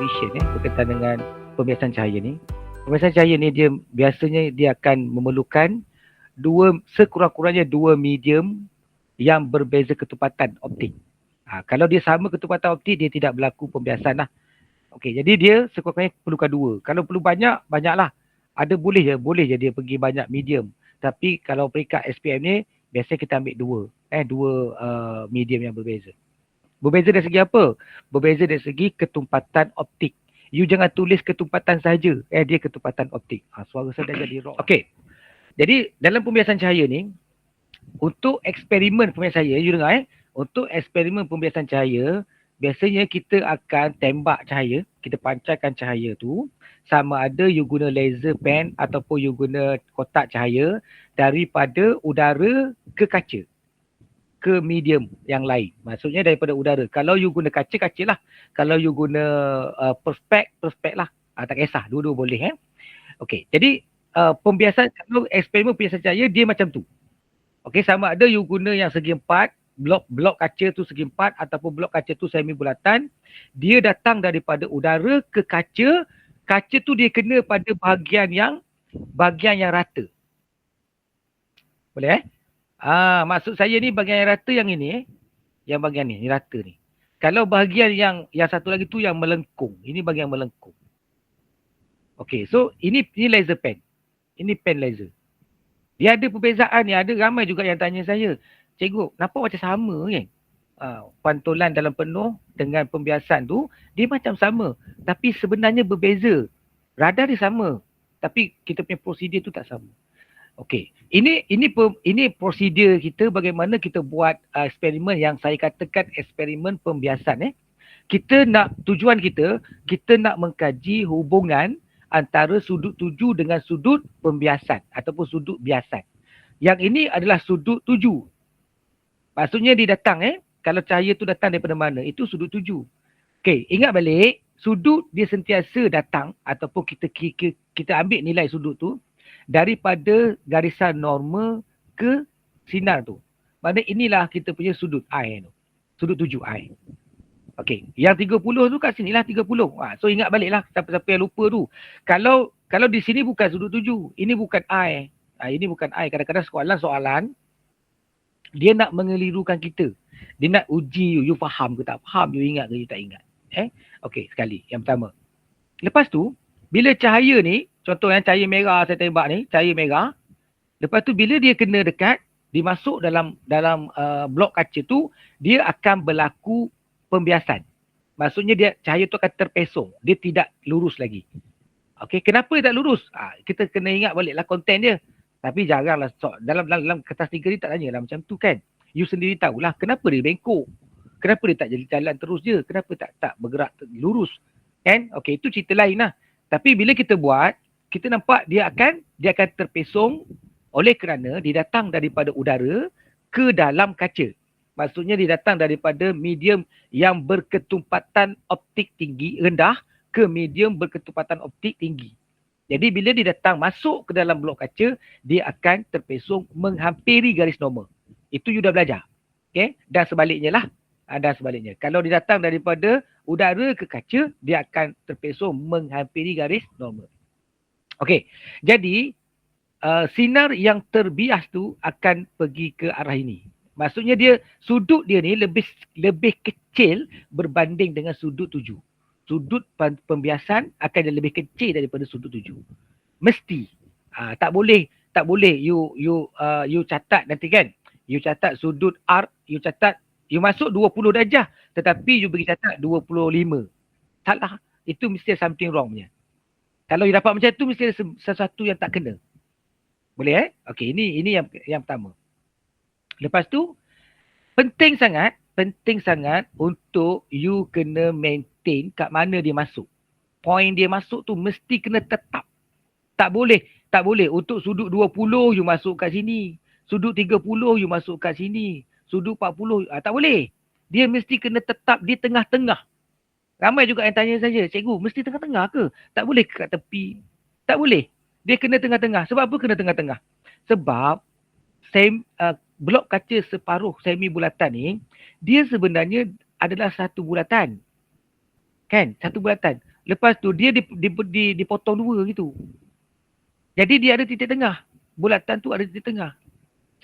condition berkaitan dengan pembiasan cahaya ni. Pembiasan cahaya ni biasanya dia akan memerlukan sekurang-kurangnya dua medium yang berbeza ketepatan optik. Kalau dia sama ketepatan optik, dia tidak berlaku pembiasan lah. Okey, jadi dia sekurang-kurangnya perlukan dua. Kalau perlu banyak, banyaklah. Ada boleh je dia pergi banyak medium. Tapi kalau peringkat SPM ni, biasanya kita ambil dua medium yang berbeza. Berbeza dari segi apa? Berbeza dari segi ketumpatan optik. You jangan tulis ketumpatan saja. Dia ketumpatan optik. Suara saya dah jadi rock. Okey. Jadi dalam pembiasan cahaya ni, untuk eksperimen pembiasan cahaya, you dengar untuk eksperimen pembiasan cahaya, biasanya kita akan tembak cahaya, kita pancarkan cahaya tu, sama ada you guna laser pen ataupun you guna kotak cahaya daripada udara ke kaca, ke medium yang lain. Maksudnya daripada udara. Kalau you guna kaca lah. Kalau you guna perspek lah. Tak kisah, dua-dua boleh. Okey, jadi pembiasan, kalau eksperimen pembiasan cahaya dia macam tu. Okey, sama ada you guna yang segi empat, blok kaca tu segi empat ataupun blok kaca tu semi bulatan, dia datang daripada udara ke kaca, kaca tu dia kena pada bahagian yang rata. Boleh maksud saya ni bahagian yang rata yang ini yang bahagian ni rata ni. Kalau bahagian yang satu lagi tu yang melengkung, ini bahagian melengkung. Okey, so ini laser pen. Ini pen laser. Dia ada perbezaan ni, ada ramai juga yang tanya saya, cikgu, nampak macam sama kan? Pantulan dalam penuh dengan pembiasan tu, dia macam sama. Tapi sebenarnya berbeza. Radar dia sama. Tapi kita punya prosedur tu tak sama. Okey, ini prosedur kita bagaimana kita buat eksperimen yang saya katakan eksperimen pembiasan. Tujuan kita nak mengkaji hubungan antara sudut tuju dengan sudut pembiasan ataupun sudut biasan. Yang ini adalah sudut tuju. Maksudnya dia datang kalau cahaya tu datang daripada mana, itu sudut tuju. Okey, ingat balik, sudut dia sentiasa datang ataupun kita ambil nilai sudut tu daripada garisan normal ke sinar tu. Maksudnya inilah kita punya sudut I tu. Sudut tuju I. Okey, yang 30 tu kat sinilah 30. So ingat baliklah siapa-siapa yang lupa tu. Kalau di sini bukan sudut tuju, ini bukan I. Ini bukan I. Kadang-kadang soalan dia nak mengelirukan kita. Dia nak uji you faham ke tak faham, you ingat ke you tak ingat. Okey, sekali. Yang pertama. Lepas tu, bila cahaya ni, contoh yang cahaya merah saya tembak ni, cahaya merah. Lepas tu bila dia kena dekat, dia masuk dalam blok kaca tu, dia akan berlaku pembiasan. Maksudnya cahaya tu akan terpesong. Dia tidak lurus lagi. Okey, kenapa dia tak lurus? Kita kena ingat baliklah konten dia. Tapi jaranglah dalam kertas tiga ni tak tanya lah macam tu kan. You sendiri tahulah kenapa dia bengkok. Kenapa dia tak jadi jalan terus je? Kenapa tak bergerak lurus? Kan? Okey, itu cerita lain lah. Tapi bila kita buat, kita nampak dia akan terpesong oleh kerana dia datang daripada udara ke dalam kaca. Maksudnya dia datang daripada medium yang berketumpatan optik tinggi, rendah ke medium berketumpatan optik tinggi. Jadi bila dia datang masuk ke dalam blok kaca, dia akan terpesong menghampiri garis normal. Itu you dah belajar. Okay? Dan sebaliknya lah. Dan sebaliknya. Kalau dia datang daripada udara ke kaca, dia akan terpesong menghampiri garis normal. Okey. Jadi, sinar yang terbias tu akan pergi ke arah ini. Maksudnya sudut dia ni lebih kecil berbanding dengan sudut tuju. Sudut pembiasan akan lebih kecil daripada sudut tuju. Mesti. Tak boleh you catat nanti kan. You catat sudut R, you masuk 20 darjah tetapi you bagi catat 25. Salah. Itu mesti something wrong punya. Kalau you dapat macam tu mesti ada sesuatu yang tak kena. Boleh Okey, ini yang pertama. Lepas tu penting sangat untuk you kena maintain kat mana dia masuk. Point dia masuk tu mesti kena tetap. Tak boleh untuk sudut 20 you masuk kat sini. Sudut 30 you masuk kat sini. Sudut 40 tak boleh. Dia mesti kena tetap di tengah-tengah. Ramai juga yang tanya saya, cikgu mesti tengah-tengah ke? Tak boleh kat tepi. Tak boleh. Dia kena tengah-tengah. Sebab apa kena tengah-tengah? Sebab blok kaca separuh semi bulatan ni, dia sebenarnya adalah satu bulatan. Kan? Satu bulatan. Lepas tu dia dipotong dua gitu. Jadi dia ada titik tengah. Bulatan tu ada titik tengah.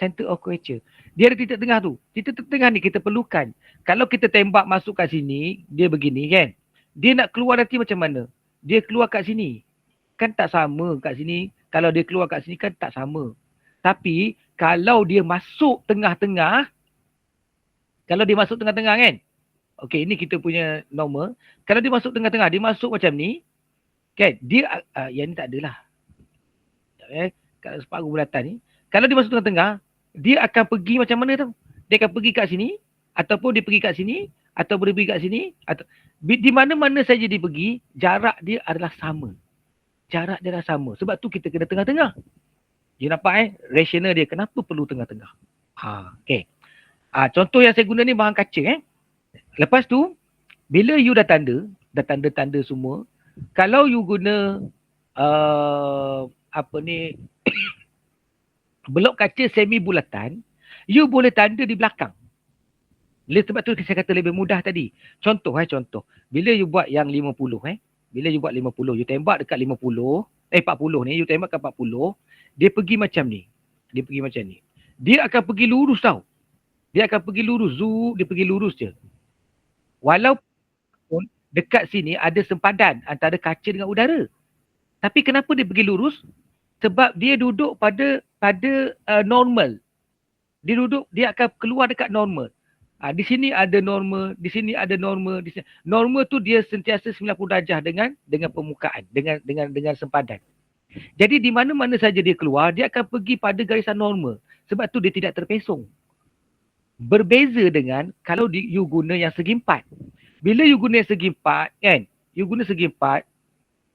Center of curvature. Dia ada titik tengah tu. Titik tengah ni kita perlukan. Kalau kita tembak masuk kat sini, dia begini kan. Dia nak keluar nanti macam mana? Dia keluar kat sini. Kan tak sama kat sini. Kalau dia keluar kat sini kan tak sama. Tapi kalau dia masuk tengah-tengah, kalau dia masuk tengah-tengah kan. Okey, ini kita punya normal. Kalau dia masuk tengah-tengah, dia masuk macam ni. Kan? Dia, yang ni tak adalah. Kalau separuh bulatan ni. Kalau dia masuk tengah-tengah, dia akan pergi macam mana tau? Dia akan pergi kat sini, ataupun dia pergi kat sini, ataupun dia pergi kat sini, atau di mana-mana saja dia pergi, jarak dia adalah sama. Jarak dia adalah sama. Sebab tu kita kena tengah-tengah. You nampak rasional dia. Kenapa perlu tengah-tengah? Okay. Contoh yang saya guna ni bahan kaca Lepas tu, bila you dah tanda semua, kalau you guna blok kaca semi bulatan, you boleh tanda di belakang. Sebab tu saya kata lebih mudah tadi. Contoh. Bila you buat yang 50 bila you buat 50, you tembak dekat 40 ni, you tembak kat 40, dia pergi macam ni. Dia akan pergi lurus tau. Dia pergi lurus je. Walaupun dekat sini ada sempadan antara kaca dengan udara. Tapi kenapa dia pergi lurus? Sebab dia duduk pada normal. Dia akan keluar dekat normal. Di sini ada normal, di sini ada normal, di sini. Normal tu dia sentiasa 90 darjah dengan permukaan, dengan sempadan. Jadi di mana-mana saja dia keluar, dia akan pergi pada garisan normal. Sebab tu dia tidak terpesong. Berbeza dengan kalau you guna yang segi empat. Bila you guna yang segi empat,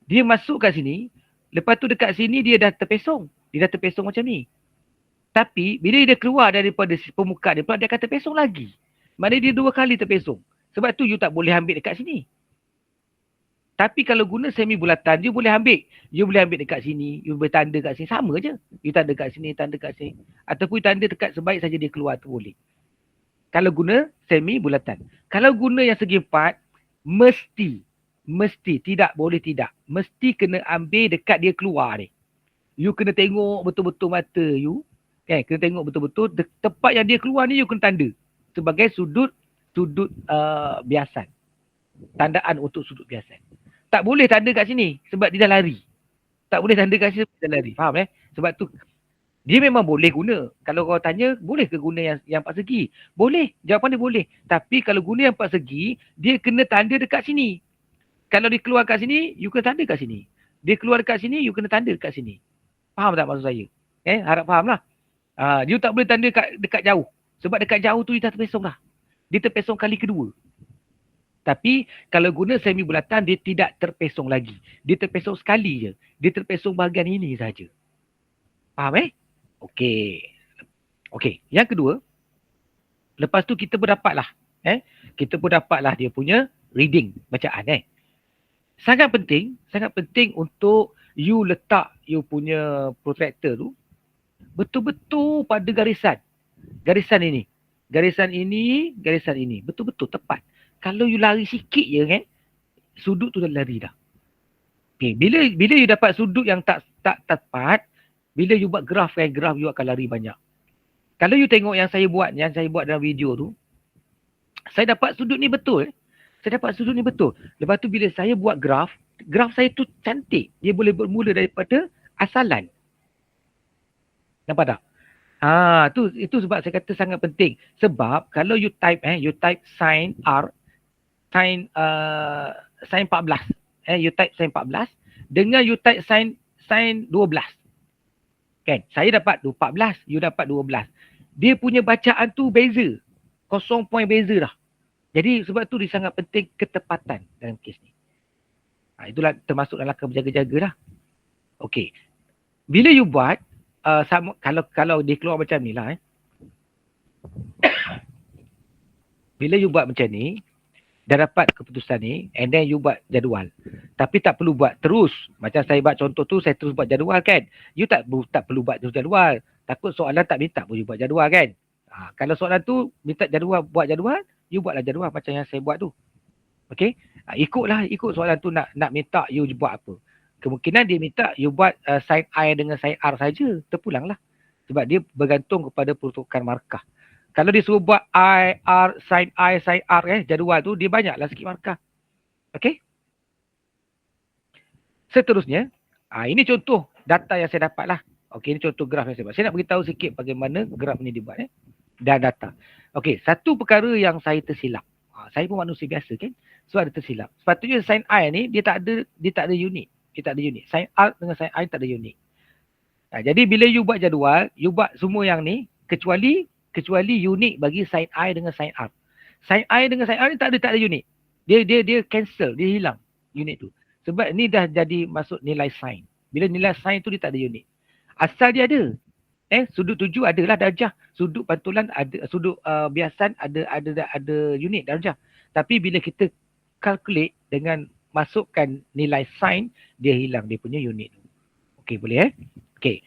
dia masuk kat sini. Lepas tu dekat sini dia dah terpesong. Dia dah terpesong macam ni. Tapi bila dia keluar daripada permukaan dia akan terpesong lagi. Maknanya dia dua kali terpesong. Sebab tu you tak boleh ambil dekat sini. Tapi kalau guna semi bulatan, you boleh ambil. You boleh ambil dekat sini. You boleh tanda kat sini. Sama je. You tanda kat sini, tanda kat sini. Ataupun tanda dekat sebaik saja dia keluar tu boleh. Kalau guna semi bulatan. Kalau guna yang segi empat, mesti tidak boleh tidak. Mesti kena ambil dekat dia keluar ni. You kena tengok betul-betul mata you. Kena tengok betul-betul tempat yang dia keluar ni you kena tanda sebagai sudut biasan. Tandaan untuk sudut biasan. Tak boleh tanda kat sini sebab dia dah lari. Tak boleh tanda kat sini sebab dia dah lari. Faham Sebab tu dia memang boleh guna. Kalau kau tanya, boleh ke guna yang empat segi? Boleh. Jawapan dia boleh. Tapi kalau guna yang empat segi, dia kena tanda dekat sini. Kalau dia keluar kat sini, you kena tanda kat sini. Dia keluar dekat sini, you kena tanda dekat sini. Faham tak maksud saya? Harap faham lah. You tak boleh tanda dekat jauh. Sebab dekat jauh tu, you dah terpesong dah. Dia terpesong kali kedua. Tapi kalau guna semi bulatan, dia tidak terpesong lagi. Dia terpesong sekali je. Dia terpesong bahagian ini saja. Faham Okey. Yang kedua, lepas tu kita pun dapatlah. Kita pun dapatlah dia punya reading, bacaan Sangat penting untuk you letak you punya protractor tu betul-betul pada garisan. Garisan ini. Betul-betul tepat. Kalau you lari sikit je sudut tu dah lari dah. Okay. Bila you dapat sudut yang tak tepat, bila you buat graf graf you akan lari banyak. Kalau you tengok yang saya buat dalam video tu, saya dapat sudut ni betul. Lepas tu bila saya buat graf saya tu cantik. Dia boleh bermula daripada asalan. Nampak tak? Itu sebab saya kata sangat penting. Sebab kalau you type sin R, sin 14. You type sin 14 dengan you type sin 12. Kan? Saya dapat 14, you dapat 12. Dia punya bacaan tu beza. 0 point beza dah. Jadi sebab tu dia sangat penting ketepatan dalam kes ni. Itulah termasuk dalam berjaga-jaga dah. Okey. Bila you buat, kalau dia keluar macam ni lah. Bila you buat macam ni, dah dapat keputusan ni, and then you buat jadual. Tapi tak perlu buat terus. Macam saya buat contoh tu, saya terus buat jadual kan. You tak perlu buat terus jadual. Takut soalan tak minta pun you buat jadual kan. Kalau soalan tu minta jadual, buat jadual, you buatlah jadual macam yang saya buat tu. Okey. Ikut soalan tu nak minta you buat apa. Kemungkinan dia minta you buat sin I dengan sin R saja. Terpulanglah. Sebab dia bergantung kepada peruntukan markah. Kalau dia suruh buat sin R jadual tu, dia banyaklah sikit markah. Okey. Seterusnya, ini contoh data yang saya dapat lah. Okey, ini contoh graf yang saya buat. Saya nak beritahu sikit bagaimana graf ni dibuat. Dan data. Okey, satu perkara yang saya tersilap. Saya pun manusia biasa kan. So ada tersilap. Sepatutnya sin I ni dia tak ada unit. Dia tak ada unit. Sin R dengan sin I tak ada unit. Jadi bila you buat jadual, you buat semua yang ni kecuali unit bagi sin I dengan sin R. Sin I dengan sin R ni tak ada unit. Dia cancel, dia hilang unit tu. Sebab ni dah jadi masuk nilai sin. Bila nilai sin tu dia tak ada unit. Asal dia ada. Sudut tuju adalah darjah, sudut pantulan ada, sudut biasan ada unit darjah. Tapi bila kita calculate dengan masukkan nilai sin, dia hilang dia punya unit. Okey, boleh Okey.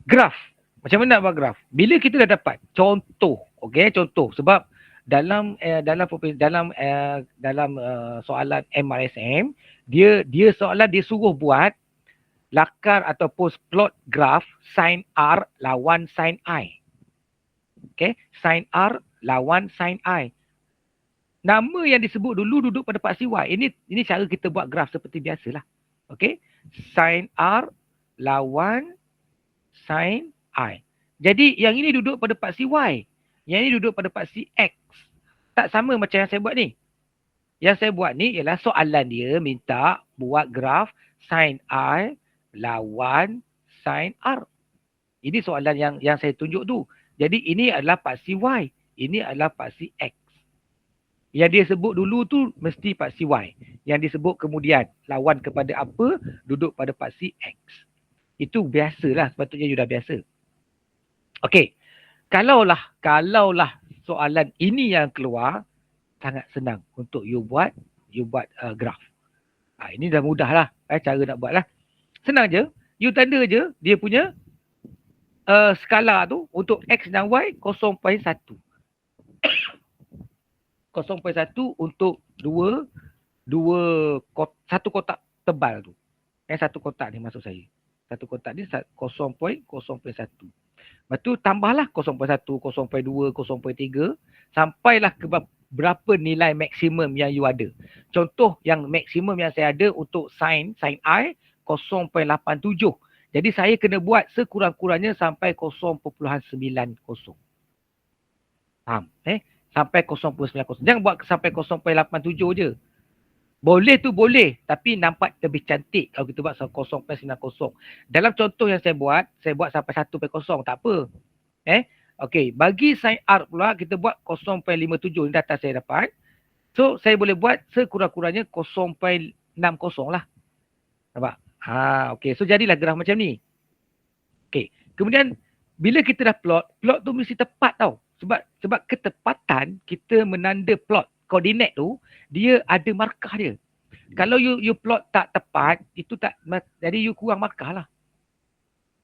Graf. Macam mana nak buat graf? Bila kita dah dapat contoh, okey, contoh sebab dalam soalan MRSM, dia soalan dia suruh buat lakar ataupun plot graf sin R lawan sin I. Okay, sin R lawan sin I. Nama yang disebut dulu duduk pada paksi Y. Ini cara kita buat graf seperti biasalah. Okay, sin R lawan sin I. Jadi yang ini duduk pada paksi Y. Yang ini duduk pada paksi X. Tak sama macam yang saya buat ni. Yang saya buat ni ialah soalan dia minta buat graf sin I lawan sin R. Ini soalan yang saya tunjuk tu. Jadi ini adalah paksi Y. Ini adalah paksi X. Yang dia sebut dulu tu mesti paksi Y. Yang disebut kemudian lawan kepada apa duduk pada paksi X. Itu biasalah, sepatutnya you dah biasa. Okey. Kalaulah soalan ini yang keluar, sangat senang untuk you buat graf. Ini dah mudah lah cara nak buat lah. Senang je, you tanda je dia punya skala tu untuk X dan Y 0.1. 0.1 untuk satu kotak tebal tu. Satu kotak ni maksud saya. Satu kotak ni 0.1. Lepas tu tambahlah 0.1, 0.2, 0.3 sampailah ke berapa nilai maksimum yang you ada. Contoh yang maksimum yang saya ada untuk sin I 0.87. Jadi saya kena buat sekurang-kurangnya sampai 0.90. Faham? Sampai 0.90. Jangan buat sampai 0.87 je. Boleh tu boleh, tapi nampak lebih cantik kalau kita buat 0.90. Dalam contoh yang saya buat sampai 1.0, tak apa. Okey, bagi sin R pula kita buat 0.57, ni data saya dapat. So saya boleh buat sekurang-kurangnya 0.60 lah. Nampak? Okey. So jadilah graf macam ni. Okey. Kemudian bila kita dah plot tu mesti tepat tau. Sebab ketepatan kita menanda plot koordinat tu, dia ada markah dia. Kalau you plot tak tepat, itu tak, jadi you kurang markah lah.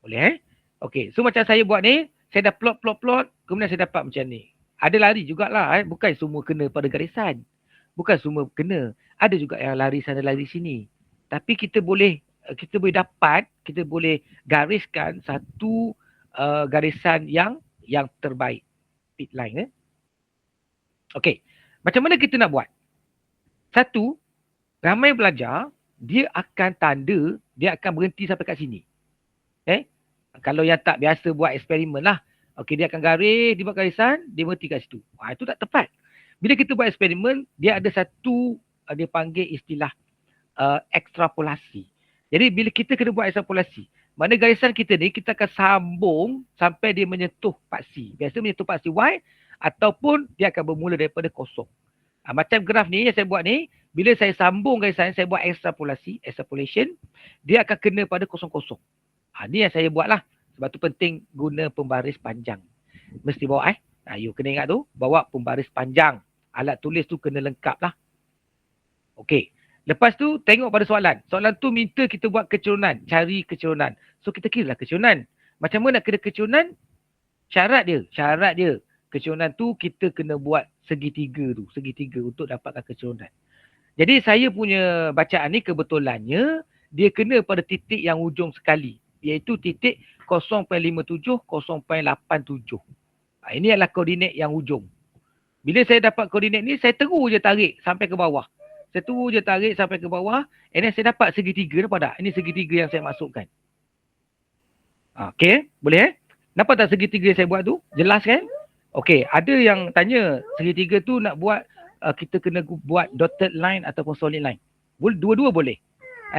Boleh Okey. So macam saya buat ni, saya dah plot, kemudian saya dapat macam ni. Ada lari jugalah. Bukan semua kena pada garisan. Bukan semua kena. Ada juga yang lari sana, lari sini. Tapi kita boleh dapat, kita boleh gariskan satu garisan yang terbaik. Pit line. Okey. Macam mana kita nak buat? Satu, ramai belajar, dia akan berhenti sampai kat sini. Kalau yang tak biasa buat eksperimen lah. Okey, dia akan garis, dia buat garisan, dia berhenti kat situ. Itu tak tepat. Bila kita buat eksperimen, dia ada satu, dia panggil istilah ekstrapolasi. Jadi bila kita kena buat ekstrapolasi, mana garisan kita ni, kita akan sambung sampai dia menyentuh paksi. Biasa menyentuh paksi Y, ataupun dia akan bermula daripada kosong. Macam graf ni yang saya buat ni, bila saya sambung garisan, saya buat extrapolation, dia akan kena pada kosong-kosong. Ni yang saya buat lah. Sebab tu penting guna pembaris panjang. Mesti bawa you kena ingat tu, bawa pembaris panjang. Alat tulis tu kena lengkap lah. Okey. Lepas tu tengok pada soalan. Soalan tu minta kita buat kecerunan, cari kecerunan. So kita kira lah kecerunan. Macam mana nak kira kecerunan? Syarat dia. Kecerunan tu kita kena buat segitiga tu. Segitiga untuk dapatkan kecerunan. Jadi saya punya bacaan ni kebetulannya dia kena pada titik yang ujung sekali, iaitu titik 0.57, 0.87. Ini adalah koordinat yang ujung. Bila saya dapat koordinat ni, saya terus je tarik sampai ke bawah. Saya terus je tarik sampai ke bawah, and then saya dapat segitiga, nampak tak? Ini segitiga yang saya masukkan. Okay, boleh Nampak tak segitiga saya buat tu? Jelas kan? Okay, ada yang tanya segitiga tu nak buat, kita kena buat dotted line ataupun solid line. Dua-dua boleh.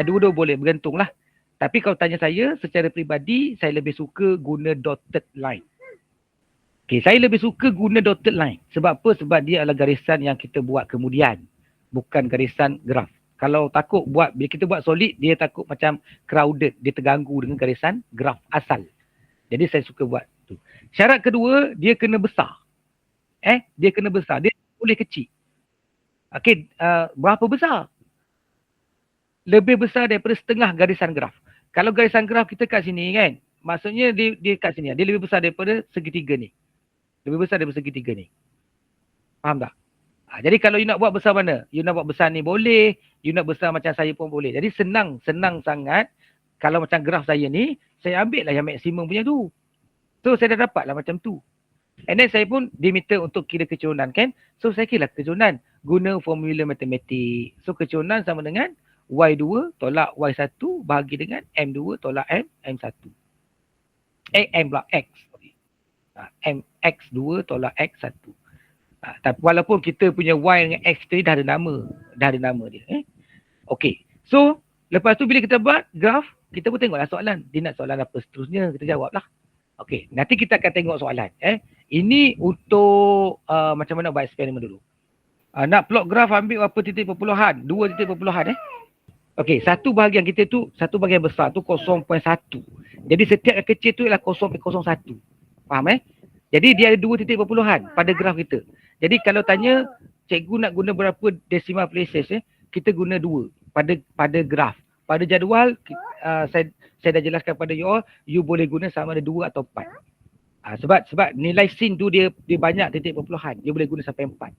Dua-dua boleh, bergantunglah. Tapi kalau tanya saya, secara peribadi, saya lebih suka guna dotted line. Okay, saya lebih suka guna dotted line. Sebab apa? Sebab dia adalah garisan yang kita buat kemudian. Bukan garisan graf. Kalau takut buat, bila kita buat solid, dia takut macam crowded. Dia terganggu dengan garisan graf asal. Jadi saya suka buat tu. Syarat kedua, dia kena besar. Dia kena besar. Dia boleh kecil. Okay, berapa besar? Lebih besar daripada setengah garisan graf. Kalau garisan graf kita kat sini kan, maksudnya dia kat sini. Dia lebih besar daripada segitiga ni. Lebih besar daripada segitiga ni. Faham tak? Jadi kalau you nak buat besar mana? You nak buat besar ni boleh. You nak besar macam saya pun boleh. Jadi senang sangat. Kalau macam graf saya ni, saya ambil lah yang maksimum punya tu. So saya dah dapat lah macam tu. And then saya pun diminta untuk kira kecerunan kan. So saya kira kecerunan. Guna formula matematik. So kecerunan sama dengan Y2 tolak Y1 bahagi dengan M2 tolak M1. M pula X. X2 tolak X1. Tapi walaupun kita punya Y dengan X tadi dah ada nama dia. Okay. So lepas tu bila kita buat graf, kita pun tengoklah soalan. Dia nak soalan apa seterusnya, kita jawablah. Okay, nanti kita akan tengok soalan. Ini untuk macam mana buat eksperimen dulu. Nak plot graf ambil berapa titik perpuluhan? 2 titik perpuluhan. Okay, satu bahagian kita tu, satu bahagian besar tu 0.1. Jadi setiap yang kecil tu ialah 0.01. Faham Jadi dia ada 2 titik perpuluhan pada graf kita. Jadi kalau tanya cikgu nak guna berapa decimal places, kita guna 2 pada graf. Pada jadual saya dah jelaskan pada you all, you boleh guna sama ada 2 atau 4. Sebab nilai sin tu dia banyak titik perpuluhan. Dia boleh guna sampai 4.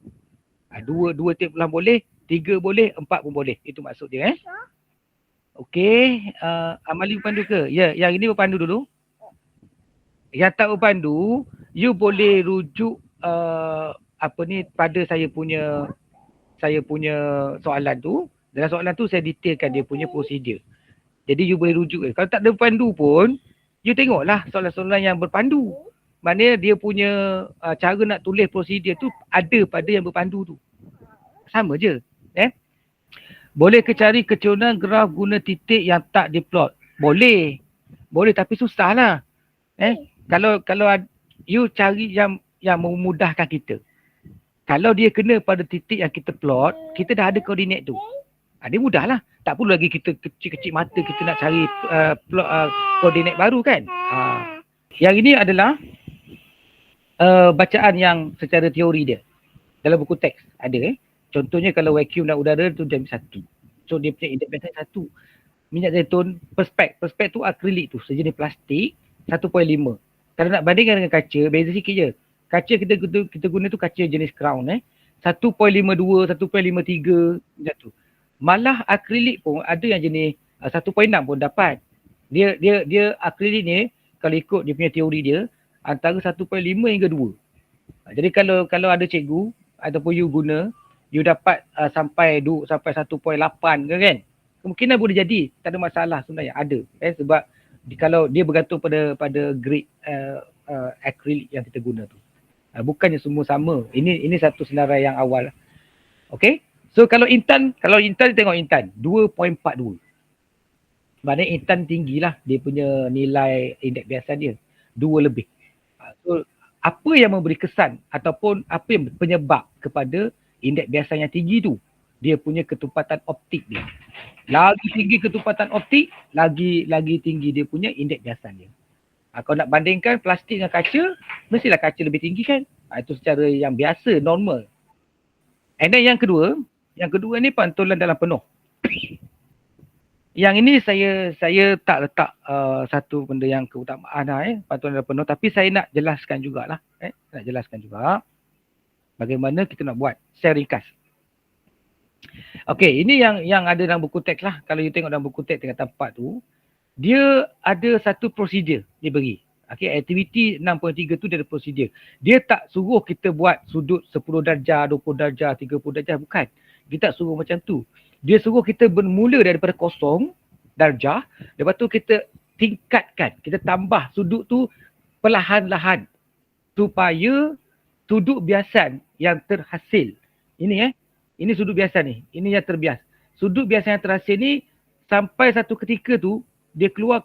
2 titik perpuluhan boleh, 3 boleh, 4 pun boleh. Itu maksud dia. Okey, Amali berpandu ke? Ya, yang ini berpandu dulu. Yang tak berpandu, you boleh rujuk pada saya punya soalan tu. Dalam soalan tu saya detailkan dia punya prosedur. Jadi you boleh rujuk. Kalau tak ada berpandu pun, you tengoklah soalan-soalan yang berpandu. Maknanya dia punya cara nak tulis prosedur tu ada pada yang berpandu tu. Sama je. Boleh ke cari kecerunan graf guna titik yang tak diplot? Boleh. Boleh tapi susah lah. Kalau you cari yang memudahkan kita. Kalau dia kena pada titik yang kita plot, kita dah ada koordinat tu. Dia mudah lah. Tak perlu lagi kita kecil-kecil mata kita nak cari koordinat baru kan. Yang ini adalah bacaan yang secara teori dia. Dalam buku teks ada. Contohnya kalau vacuum dan udara tu dia 1. So dia punya indeks biasa 1. Minyak zaitun, perspek tu akrilik tu. Sejenis plastik 1.5. Kalau nak bandingkan dengan kaca, beza sikit je. Kaca kita guna tu kaca jenis crown 1.52, 1.53 macam tu. Malah akrilik pun ada yang jenis 1.6 pun dapat. Dia akrilik ni kalau ikut dia punya teori dia antara 1.5 hingga 2. Jadi kalau ada cikgu ataupun you guna, you dapat sampai 1.8 ke kan? Kemungkinan boleh jadi, tak ada masalah sebenarnya, ada. Sebab kalau dia bergantung pada grade akrilik yang kita guna tu. Bukannya semua sama. Ini satu senarai yang awal. Okay? So kalau Intan tengok Intan 2.42. Maknanya Intan tinggilah dia punya nilai indeks biasa dia. 2 lebih. So apa yang memberi kesan ataupun apa yang penyebab kepada indeks biasa yang tinggi tu? Dia punya ketupatan optik dia. Lagi tinggi ketupatan optik, lagi tinggi dia punya indeks biasa dia. Kalau nak bandingkan plastik dengan kaca, mestilah kaca lebih tinggi kan? Itu secara yang biasa, normal. And then yang kedua ni pantulan dalam penuh. Yang ini saya tak letak satu benda yang keutamaan pantulan dalam penuh, tapi saya nak jelaskan jugalah. Nak jelaskan juga bagaimana kita nak buat secara ringkas. Okey, ini yang ada dalam buku teks lah. Kalau you tengok dalam buku teks tingkatan 4 tu, dia ada satu prosedur dia bagi. Okey, aktiviti 6.3 tu dia ada prosedur. Dia tak suruh kita buat sudut 10 darjah, 20 darjah, 30 darjah, bukan. Dia tak suruh macam tu. Dia suruh kita bermula daripada kosong darjah, lepas tu kita tingkatkan, kita tambah sudut tu perlahan-lahan supaya sudut biasan yang terhasil. Ini sudut biasan ni. Ini yang terbias. Sudut biasan yang terhasil ni sampai satu ketika tu dia keluar,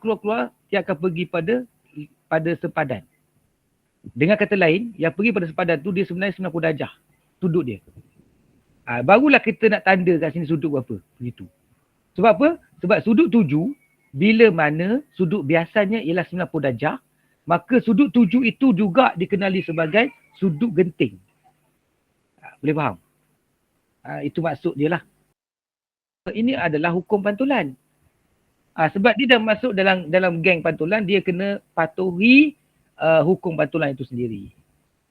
dia akan pergi pada sepadan. Dengan kata lain, yang pergi pada sepadan tu dia sebenarnya 90 darjah sudut dia. Barulah kita nak tanda kat sini sudut berapa. Begitu. Sebab apa? Sebab sudut 7, bila mana sudut biasanya ialah 90 darjah, maka sudut 7 itu juga dikenali sebagai sudut genting. Boleh faham? Itu maksud dia lah. Ini adalah hukum pantulan. Sebab dia dah masuk dalam geng pantulan, dia kena patuhi hukum pantulan itu sendiri.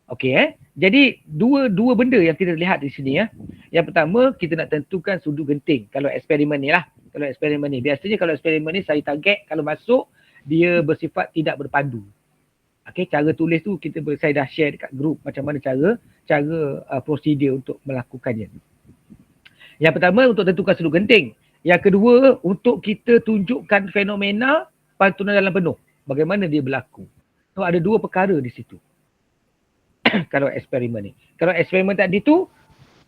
Okey Jadi dua benda yang kita lihat di sini ya. Yang pertama, kita nak tentukan sudut genting. Kalau eksperimen ni lah. Biasanya kalau eksperimen ni saya target kalau masuk dia bersifat tidak berpandu. Okey, cara tulis tu saya dah share dekat grup macam mana cara prosedur untuk melakukannya. Yang pertama untuk tentukan sudut genting. Yang kedua untuk kita tunjukkan fenomena pantulan dalam penuh. Bagaimana dia berlaku. So ada dua perkara di situ. Kalau eksperimen ni. Kalau eksperimen tadi tu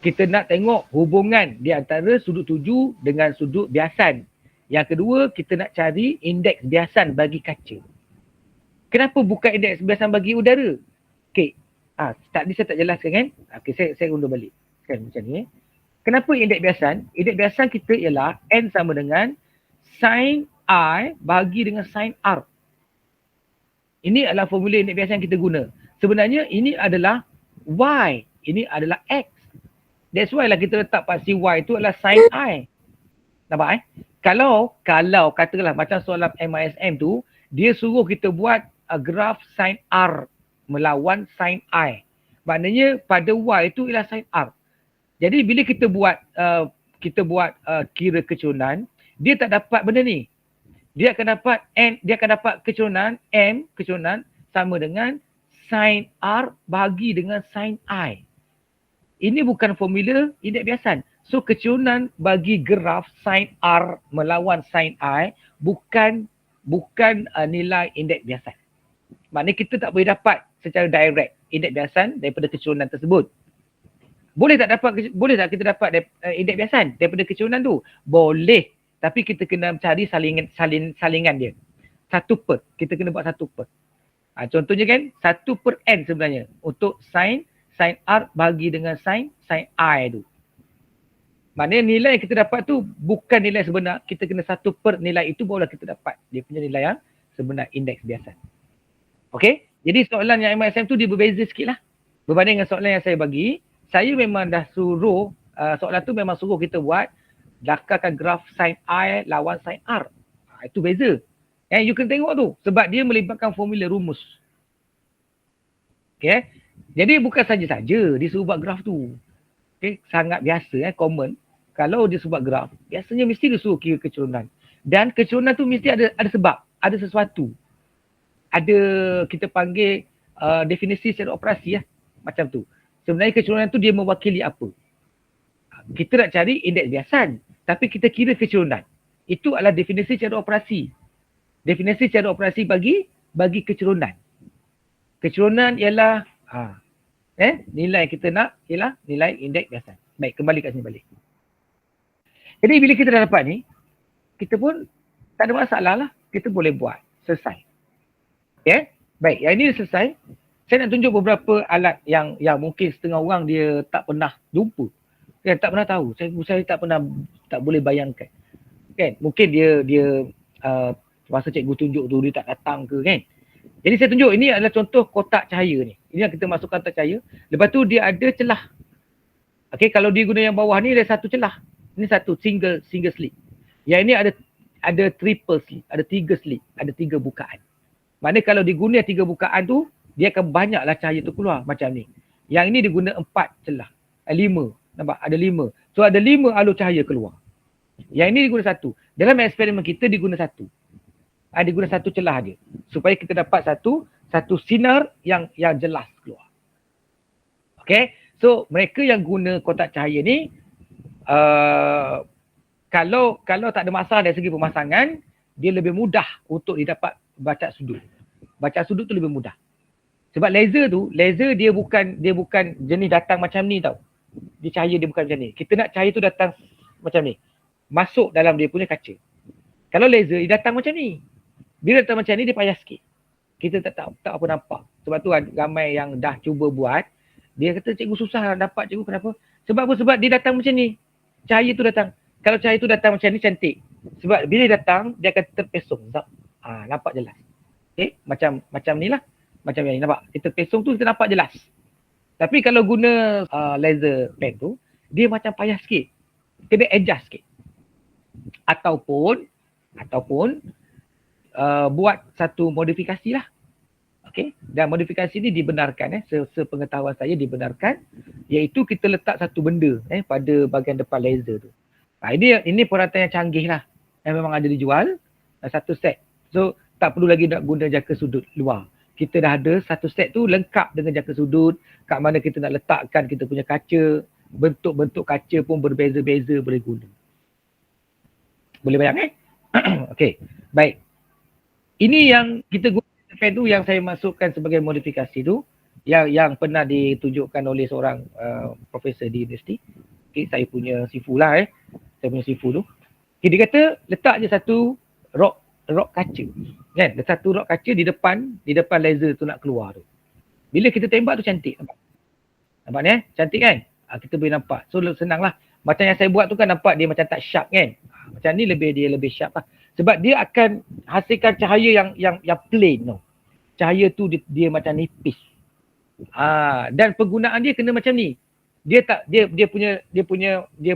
kita nak tengok hubungan di antara sudut 7 dengan sudut biasan. Yang kedua kita nak cari indeks biasan bagi kaca. Kenapa bukan indeks biasan bagi udara? Okey. Tadi saya tak jelaskan kan? Okey, saya undur balik. Kan macam ni. Kenapa indeks biasan? Indeks biasan kita ialah N sama dengan sin I bahagi dengan sin R. Ini adalah formula indeks biasan yang kita guna. Sebenarnya ini adalah Y. Ini adalah X. That's why lah kita letak pasti Y itu adalah sin I. Nampak Kalau katakanlah macam soalan MISM tu, dia suruh kita buat graf sin R melawan sin I. Maknanya pada Y itu ialah sin R. Jadi bila kita buat kira kecurunan, dia tak dapat benda ni. Dia akan dapat kecurunan M sama dengan sin R bahagi dengan sin I. Ini bukan formula indeks biasan. So kecurunan bagi graf sin R melawan sin I bukan nilai indeks biasan. Maknanya kita tak boleh dapat secara direct indeks biasan daripada kecurunan tersebut. Boleh tak kita dapat indeks biasan daripada kecurunan tu? Boleh. Tapi kita kena cari salingan dia. Kita kena buat 1/. Contohnya kan 1/n sebenarnya untuk sin R bagi dengan sin I tu. Maknanya nilai yang kita dapat tu bukan nilai sebenar. Kita kena 1/, nilai itu barulah kita dapat dia punya nilai yang sebenar indeks biasan. Okey? Jadi soalan yang MISM tu dia berbeza sikit lah. Berbanding dengan soalan yang saya bagi, saya memang dah suruh, soalan tu memang suruh kita buat dakarkan graf sin I lawan sin R. Itu beza. You kena tengok tu sebab dia melibatkan formula rumus. Okay. Jadi bukan saja-saja dia suruh buat graf tu. Okay. Sangat biasa, common. Kalau dia suruh buat graf, biasanya mesti dia suruh kira kecurunan. Dan kecurunan tu mesti ada sebab, ada sesuatu. Ada kita panggil definisi secara operasi macam tu. Sebenarnya kecurunan tu dia mewakili apa? Kita nak cari indeks biasan, tapi kita kira kecurunan. Itu adalah definisi secara operasi. Definisi secara operasi bagi kecurunan. Kecurunan ialah nilai kita nak ialah nilai indeks biasan. Baik, kembali kat sini balik. Jadi bila kita dah dapat ni, kita pun tak ada masalah lah. Kita boleh buat. Selesai. Okay? Baik, yang ini selesai. Saya nak tunjuk beberapa alat yang mungkin setengah orang dia tak pernah jumpa. Kan, tak pernah tahu. Saya tak boleh bayangkan. Kan? Mungkin dia masa cikgu tunjuk tu dia tak datang ke kan. Jadi saya tunjuk ini adalah contoh kotak cahaya ni. Ini yang kita masukkan kotak cahaya. Lepas tu dia ada celah. Okey, kalau dia guna yang bawah ni ada satu celah. Ini satu single slit. Yang ini ada triple slit, ada 3 slit, ada 3 bukaan. Maknanya kalau diguna 3 bukaan tu, dia akan banyaklah cahaya tu keluar macam ni. Yang ini diguna 4 celah. 5. Nampak? Ada 5. So ada 5 alur cahaya keluar. Yang ini diguna 1. Dalam eksperimen kita diguna 1. Diguna 1 celah dia. Supaya kita dapat satu sinar yang jelas keluar. Okay. So mereka yang guna kotak cahaya ni kalau tak ada masalah dari segi pemasangan, dia lebih mudah untuk didapat baca sudut. Baca sudut tu lebih mudah. Sebab laser dia bukan jenis datang macam ni tau. Dia cahaya dia bukan macam ni. Kita nak cahaya tu datang macam ni. Masuk dalam dia punya kaca. Kalau laser dia datang macam ni. Bila datang macam ni dia payah sikit. Kita tak apa nampak. Sebab tu ramai yang dah cuba buat, dia kata cikgu susah dapat cikgu, kenapa? Sebab apa? Sebab dia datang macam ni. Cahaya tu datang. Kalau cahaya tu datang macam ni cantik. Sebab bila dia datang dia akan terpesong. Nampak jelas. Okay? Macam ni lah. Macam yang ni nampak. Dia terpesong tu kita nampak jelas. Tapi kalau guna laser pen tu, dia macam payah sikit. Kena adjust sikit. Ataupun buat satu modifikasi lah. Okay? Dan modifikasi ni dibenarkan, sepengetahuan saya dibenarkan, iaitu kita letak satu benda pada bahagian depan laser tu. Ini peralatan yang canggih lah. Yang memang ada dijual, satu set. So tak perlu lagi nak guna jangka sudut luar. Kita dah ada satu set tu lengkap dengan jangka sudut, kat mana kita nak letakkan kita punya kaca, bentuk-bentuk kaca pun berbeza-beza boleh guna. Boleh bayang Okey, baik. Ini yang kita guna pen tu yang saya masukkan sebagai modifikasi tu, yang pernah ditunjukkan oleh seorang profesor di universiti. Okay, saya punya sifu lah saya punya sifu tu. Okay, dia kata letak je satu rod kaca. Kan? Satu rod kaca di depan laser tu nak keluar tu. Bila kita tembak tu cantik. Nampak ni cantik kan? Kita boleh nampak. So senang lah. Macam yang saya buat tu kan nampak dia macam tak sharp kan? Macam ni dia lebih sharp lah. Sebab dia akan hasilkan cahaya yang plain tu. Cahaya tu dia macam nipis. Dan penggunaan dia kena macam ni. Dia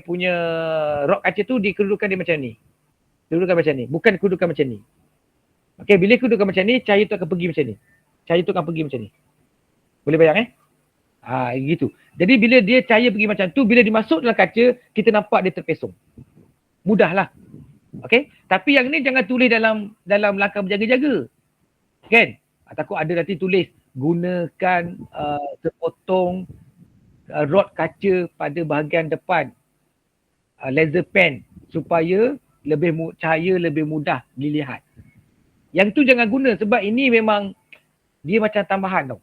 punya rod kaca tu dikedudukan dia macam ni. Kedudukan macam ni. Bukan kedudukan macam ni. Okey, bila kedudukan macam ni, cahaya tu akan pergi macam ni. Cahaya tu akan pergi macam ni. Boleh bayang gitu. Jadi bila dia cahaya pergi macam tu, bila dimasuk dalam kaca, kita nampak dia terpesong. Mudahlah. Okey, tapi yang ni jangan tulis dalam langkah berjaga-jaga. Kan? Takut ada nanti tulis gunakan sepotong rod kaca pada bahagian depan laser pen supaya cahaya lebih mudah dilihat. Yang tu jangan guna sebab ini memang dia macam tambahan tau.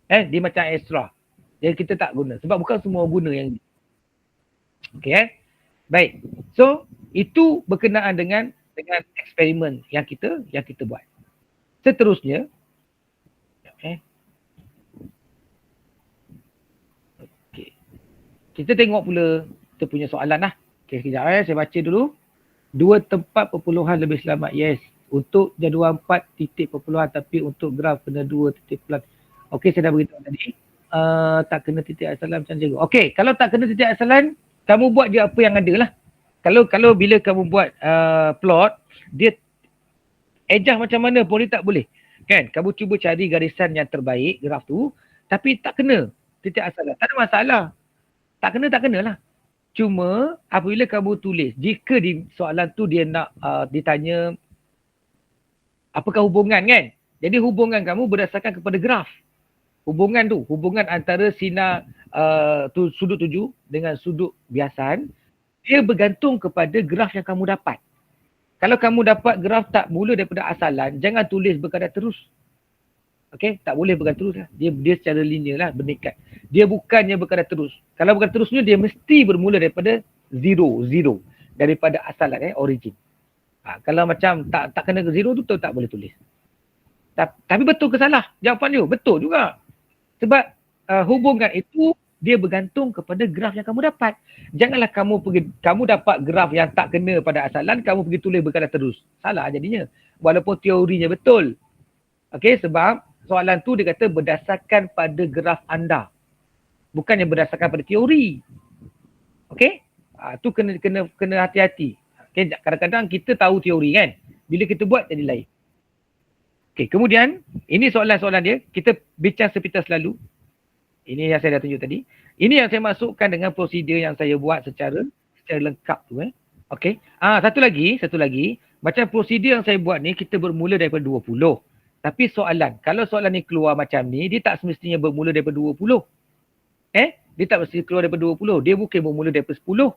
Dia macam extra. Jadi kita tak guna sebab bukan semua guna yang ni. Okey Baik. So itu berkenaan dengan eksperimen yang kita buat. Seterusnya kita tengok pula kita punya soalan lah. Okay, sekejap saya baca dulu. 2 tempat perpuluhan lebih selamat. Yes. Untuk jadual 4 titik perpuluhan tapi untuk graf kena 2 titik perpuluhan. Okey, saya dah beritahu tadi. Tak kena titik asalan macam cikgu. Okey, kalau tak kena titik asalan, kamu buat je apa yang ada lah. Kalau bila kamu buat plot, dia adjust macam mana pun dia tak boleh. Kan? Kamu cuba cari garisan yang terbaik, graf tu, tapi tak kena titik asalan. Tak ada masalah. Tak kena lah. Cuma apabila kamu tulis, jika di soalan tu dia nak ditanya apakah hubungan kan? Jadi hubungan kamu berdasarkan kepada graf. Hubungan antara sinar sudut 7 dengan sudut biasan, dia bergantung kepada graf yang kamu dapat. Kalau kamu dapat graf tak mula daripada asalan, jangan tulis berkadar terus. Okey, tak boleh berkadar terus lah. Dia secara linear lah, bernikat. Dia bukannya berkadar terus. Kalau berkadar terusnya, dia mesti bermula daripada zero. Daripada asalan, origin. Kalau macam tak kena ke zero tu, tak boleh tulis. Tapi betul ke salah? Jawapan dia, betul juga. Sebab hubungan itu, dia bergantung kepada graf yang kamu dapat. Janganlah kamu dapat graf yang tak kena pada asalan, kamu pergi tulis berkadar terus. Salah jadinya. Walaupun teorinya betul. Okey, sebab soalan tu dia kata berdasarkan pada graf anda. Bukannya berdasarkan pada teori. Okey? Tu kena hati-hati. Okay? Kadang-kadang kita tahu teori kan. Bila kita buat jadi lain. Okey, kemudian ini soalan-soalan dia. Kita bincang sepintas lalu. Ini yang saya dah tunjuk tadi. Ini yang saya masukkan dengan prosedur yang saya buat secara lengkap tu. Okey. Satu lagi. Macam prosedur yang saya buat ni, kita bermula daripada 20. Tapi soalan, kalau soalan ni keluar macam ni, dia tak semestinya bermula daripada 20. Dia tak mesti keluar daripada 20. Dia bukan bermula daripada 10.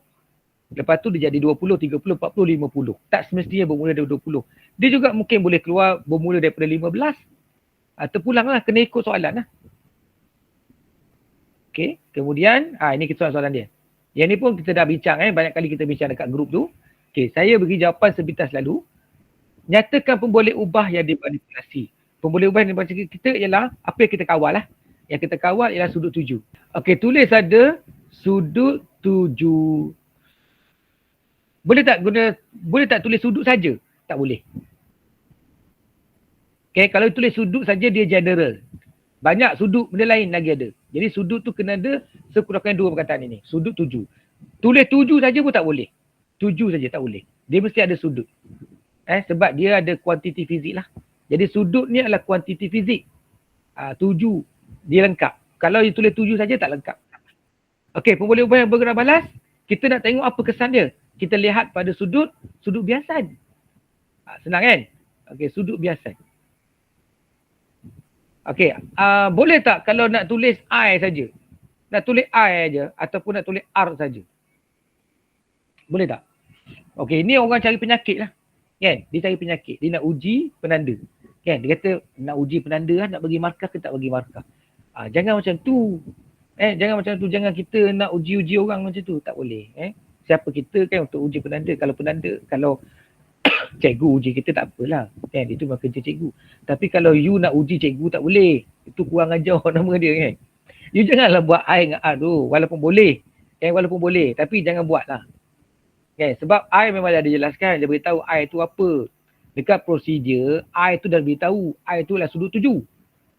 Lepas tu dia jadi 20, 30, 40, 50. Tak semestinya bermula daripada 20. Dia juga mungkin boleh keluar bermula daripada 15. Terpulanglah, kena ikut soalan lah. Okey, kemudian ini soalan dia. Yang ni pun kita dah bincang banyak kali kita bincang dekat grup tu. Okey, saya beri jawapan sepintas lalu. Nyatakan pemboleh ubah yang dimanipulasi. Pemboleh ubah yang dimanipulasi kita ialah apa yang kita kawal lah. Yang kita kawal ialah sudut 7. Okey, tulis ada sudut 7. Boleh tak tulis sudut saja? Tak boleh. Okey, kalau tulis sudut saja dia general. Banyak sudut benda lain lagi ada. Jadi sudut tu kena ada sekurang-kurangnya 2 perkataan ini. Sudut 7. Tulis 7 saja pun tak boleh. 7 saja tak boleh. Dia mesti ada sudut. Sebab dia ada kuantiti fizik lah. Jadi sudut ni adalah kuantiti fizik. 7 dia lengkap. Kalau you tulis 7 saja tak lengkap. Okey, pemboleh ubah yang bergerak balas, kita nak tengok apa kesan dia. Kita lihat pada sudut biasan. Senang kan? Okey, sudut biasan. Okey, boleh tak kalau nak tulis I saja? Nak tulis I saja ataupun nak tulis R saja? Boleh tak? Okey, ni orang cari penyakit lah. Kan? Dia cari penyakit. Dia nak uji penanda. Kan? Dia kata nak uji penanda lah, nak bagi markah ke tak bagi markah. Jangan macam tu. Jangan macam tu. Jangan kita nak uji-uji orang macam tu. Tak boleh. Siapa kita kan untuk uji penanda. Kalau cikgu uji kita tak apalah. Itu memang kerja cikgu. Tapi kalau you nak uji cikgu tak boleh. Itu kurang ajar nama dia kan. You janganlah buat I dengan R tu. Walaupun boleh. Walaupun boleh. Tapi jangan buat lah. Sebab I memang dah dijelaskan. Dia beritahu I tu apa. Dekat prosedur, I tu dah beritahu. I tu lah sudut 7.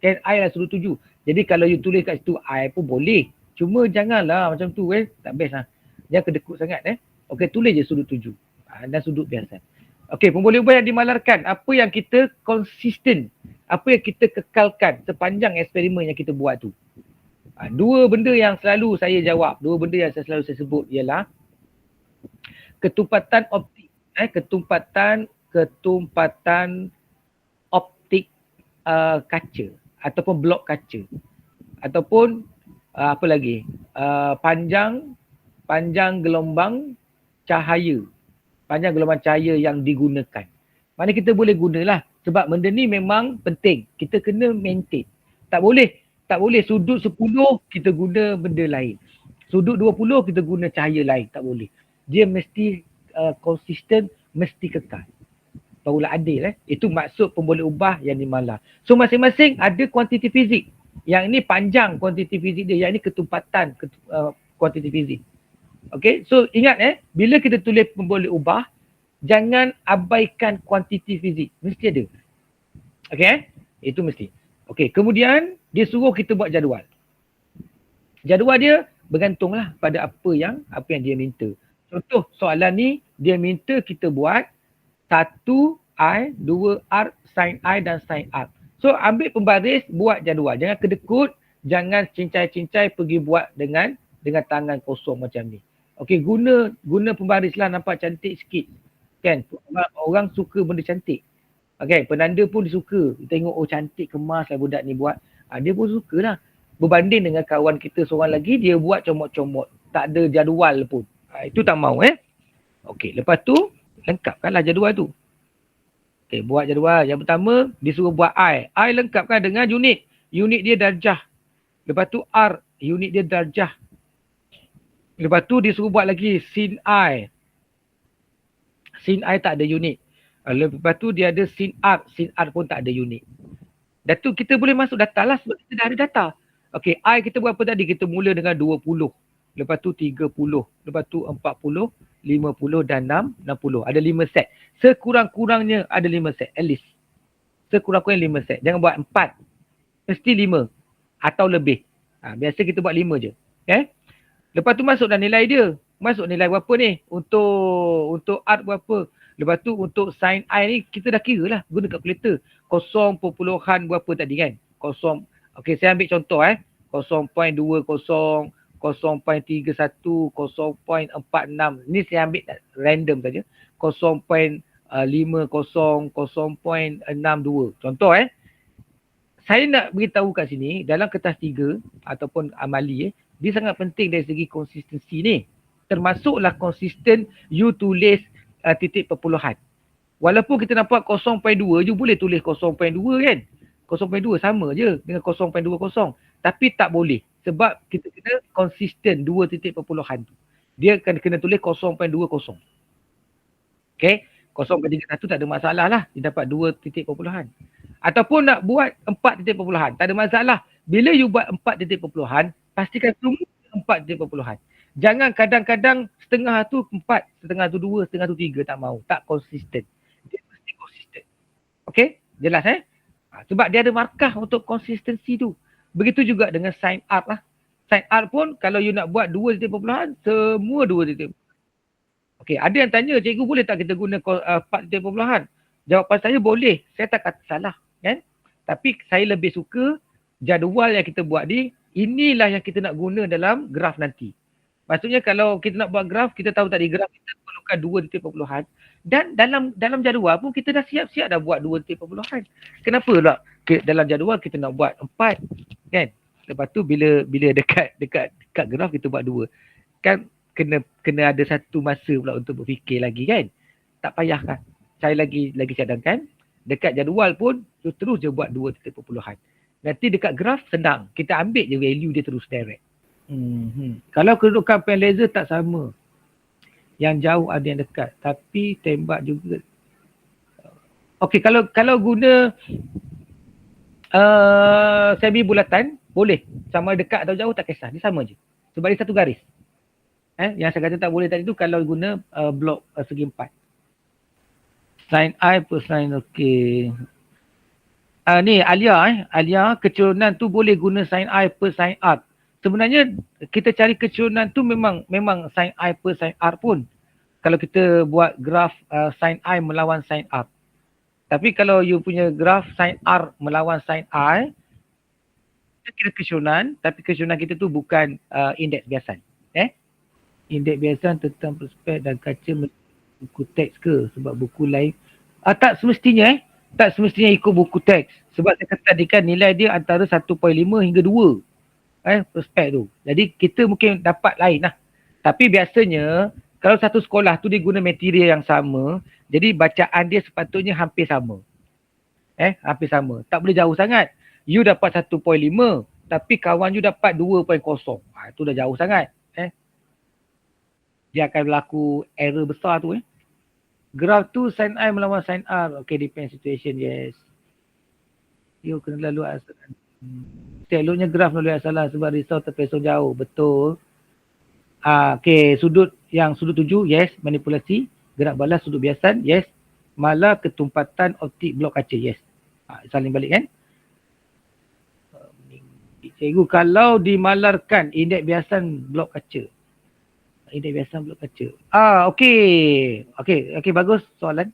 I lah sudut 7. Jadi kalau you tulis kat situ I pun boleh. Cuma janganlah macam tu tak best lah. Jangan kedekut sangat Okey, tulis je sudut 7. Dan sudut biasa. Okey, pemboleh ubah yang dimalarkan. Apa yang kita konsisten. Apa yang kita kekalkan sepanjang eksperimen yang kita buat tu. 2 benda yang selalu saya jawab. 2 benda yang selalu saya sebut ialah ketumpatan optik. Ketumpatan optik kaca. Ataupun blok kaca. Ataupun apa lagi? Panjang gelombang cahaya. Panjang gelombang cahaya yang digunakan. Mana kita boleh gunalah. Sebab benda ni memang penting. Kita kena maintain. Tak boleh sudut 10 kita guna benda lain. Sudut 20 kita guna cahaya lain. Tak boleh. Dia mesti konsisten, mesti kekal. Barulah adil. Itu maksud pemboleh ubah yang dimalar. So masing-masing ada kuantiti fizik. Yang ini panjang kuantiti fizik dia. Yang ini ketumpatan kuantiti fizik. Okay, so ingat bila kita tulis pemboleh ubah, jangan abaikan kuantiti fizik. Mesti ada. Okay, itu mesti. Okay, kemudian dia suruh kita buat jadual. Jadual dia bergantunglah pada apa yang dia minta. Contoh soalan ni, dia minta kita buat 1 I, 2 R, sin I dan sin R. So ambil pembaris, buat jadual. Jangan kedekut, jangan cincai-cincai pergi buat dengan tangan kosong macam ni. Okey, guna pembaris lah, nampak cantik sikit. Kan? Orang suka benda cantik. Okey, penanda pun dia suka. Tengok cantik, kemas lah budak ni buat. Dia pun sukalah. Berbanding dengan kawan kita seorang lagi, dia buat comot-comot. Tak ada jadual pun. Itu tak mau Okey, lepas tu lengkapkanlah jadual tu. Okey, buat jadual. Yang pertama, disuruh buat I. I lengkapkan dengan unit. Unit dia darjah. Lepas tu R, unit dia darjah. Lepas tu disuruh buat lagi sin I. Sin I tak ada unit. Lepas tu dia ada sin R. Sin R pun tak ada unit. Dan tu kita boleh masuk data lah sebab kita dah ada data. Okey, I kita buat apa tadi? Kita mula dengan 20. Lepas tu 30. Lepas tu 40, 50 dan 60. Ada 5 set. Sekurang-kurangnya ada 5 set. At least. Sekurang-kurangnya 5 set. Jangan buat 4. Mesti 5. Atau lebih. Biasa kita buat 5 je. Lepas tu masuk dah nilai dia. Masuk nilai berapa ni? Untuk art berapa? Lepas tu untuk sin I ni kita dah kira lah. Guna kalkulator. 0.berapa tadi kan? Okey, saya ambil contoh 0.20, 0.31, 0.46. Ni saya ambil random saja. 0.50, 0.62. Contoh saya nak beritahu kat sini dalam kertas 3 ataupun amali dia sangat penting dari segi konsistensi ni. Termasuklah konsisten you tulis titik perpuluhan. Walaupun kita nampak 0.2 je boleh tulis 0.2 kan. 0.2 sama je dengan 0.20. Tapi tak boleh sebab kita kena konsisten 2 titik perpuluhan tu. Dia kena tulis 0.20. Okay. 0.31 tak ada masalah lah. Dia dapat 2 titik perpuluhan. Ataupun nak buat 4 titik perpuluhan. Tak ada masalah. Bila you buat 4 titik perpuluhan, pastikan semua 4 titik perpuluhan. Jangan kadang-kadang setengah tu 4, setengah tu 2, setengah tu 3 tak mau. Tak konsisten. Dia mesti konsisten. Okay? Jelas sebab dia ada markah untuk konsistensi tu. Begitu juga dengan sign art lah. Sign art pun kalau you nak buat 2 titik perpuluhan, semua 2 titik. Okey, ada yang tanya, cikgu boleh tak kita guna 4 titik perpuluhan? Jawapan saya boleh. Saya tak kata salah. Kan? Tapi saya lebih suka jadual yang kita buat ni, inilah yang kita nak guna dalam graf nanti. Maksudnya kalau kita nak buat graf, kita tahu tadi graf kita perlukan 2 titik perpuluhan. Dan dalam jadual pun kita dah siap-siap dah buat 2 titik perpuluhan. Kenapa pula dalam jadual kita nak buat 4? Kan? Lepas tu bila dekat graf kita buat 2. Kan kena ada satu masa pula untuk berfikir lagi kan. Tak payah kan. Saya lagi cadangkan dekat jadual pun terus je buat 2 titik perpuluhan. Nanti dekat graf senang. Kita ambil je value dia terus direct. Kalau kedudukan pen laser tak sama. Yang jauh ada yang dekat tapi tembak juga. Okey, kalau guna semi bulatan boleh. Sama dekat atau jauh tak kisah. Dia sama je. Sebab dia satu garis. Yang saya kata tak boleh tadi tu kalau guna blok segi 4. Sin I per sin okey. Ni Alia kecurunan tu boleh guna sin I per sin R. Sebenarnya kita cari kecurunan tu memang sin I per sin R pun. Kalau kita buat graf sin I melawan sin R. Tapi kalau you punya graf sin R melawan sin I, kita kira kecurunan, tapi kecurunan kita tu bukan indeks biasan. Indeks biasan tentang perspek dan kaca buku teks ke? Sebab buku lain. Tak semestinya tak semestinya ikut buku teks. Sebab saya kata tadi kan nilai dia antara 1.5 hingga 2. Perspek tu. Jadi kita mungkin dapat lain lah. Tapi biasanya kalau satu sekolah tu dia guna material yang sama, jadi bacaan dia sepatutnya hampir sama. Hampir sama. Tak boleh jauh sangat. You dapat 1.5 tapi kawan you dapat 2.0. Itu dah jauh sangat. Dia akan berlaku error besar tu. Graf tu sin I melawan sin R. Okay, depend situation, yes. You kena lalu asalan. Eloknya graf lalu asalan sebab risau terpesong jauh. Betul. Okay, sudut 7, yes. Manipulasi. Gerak balas sudut biasan, yes. Malah ketumpatan optik blok kaca, yes. Saling balik kan. Cikgu, kalau dimalarkan indeks biasan blok kaca. Indeks biasan blok kaca. Okey, bagus soalan.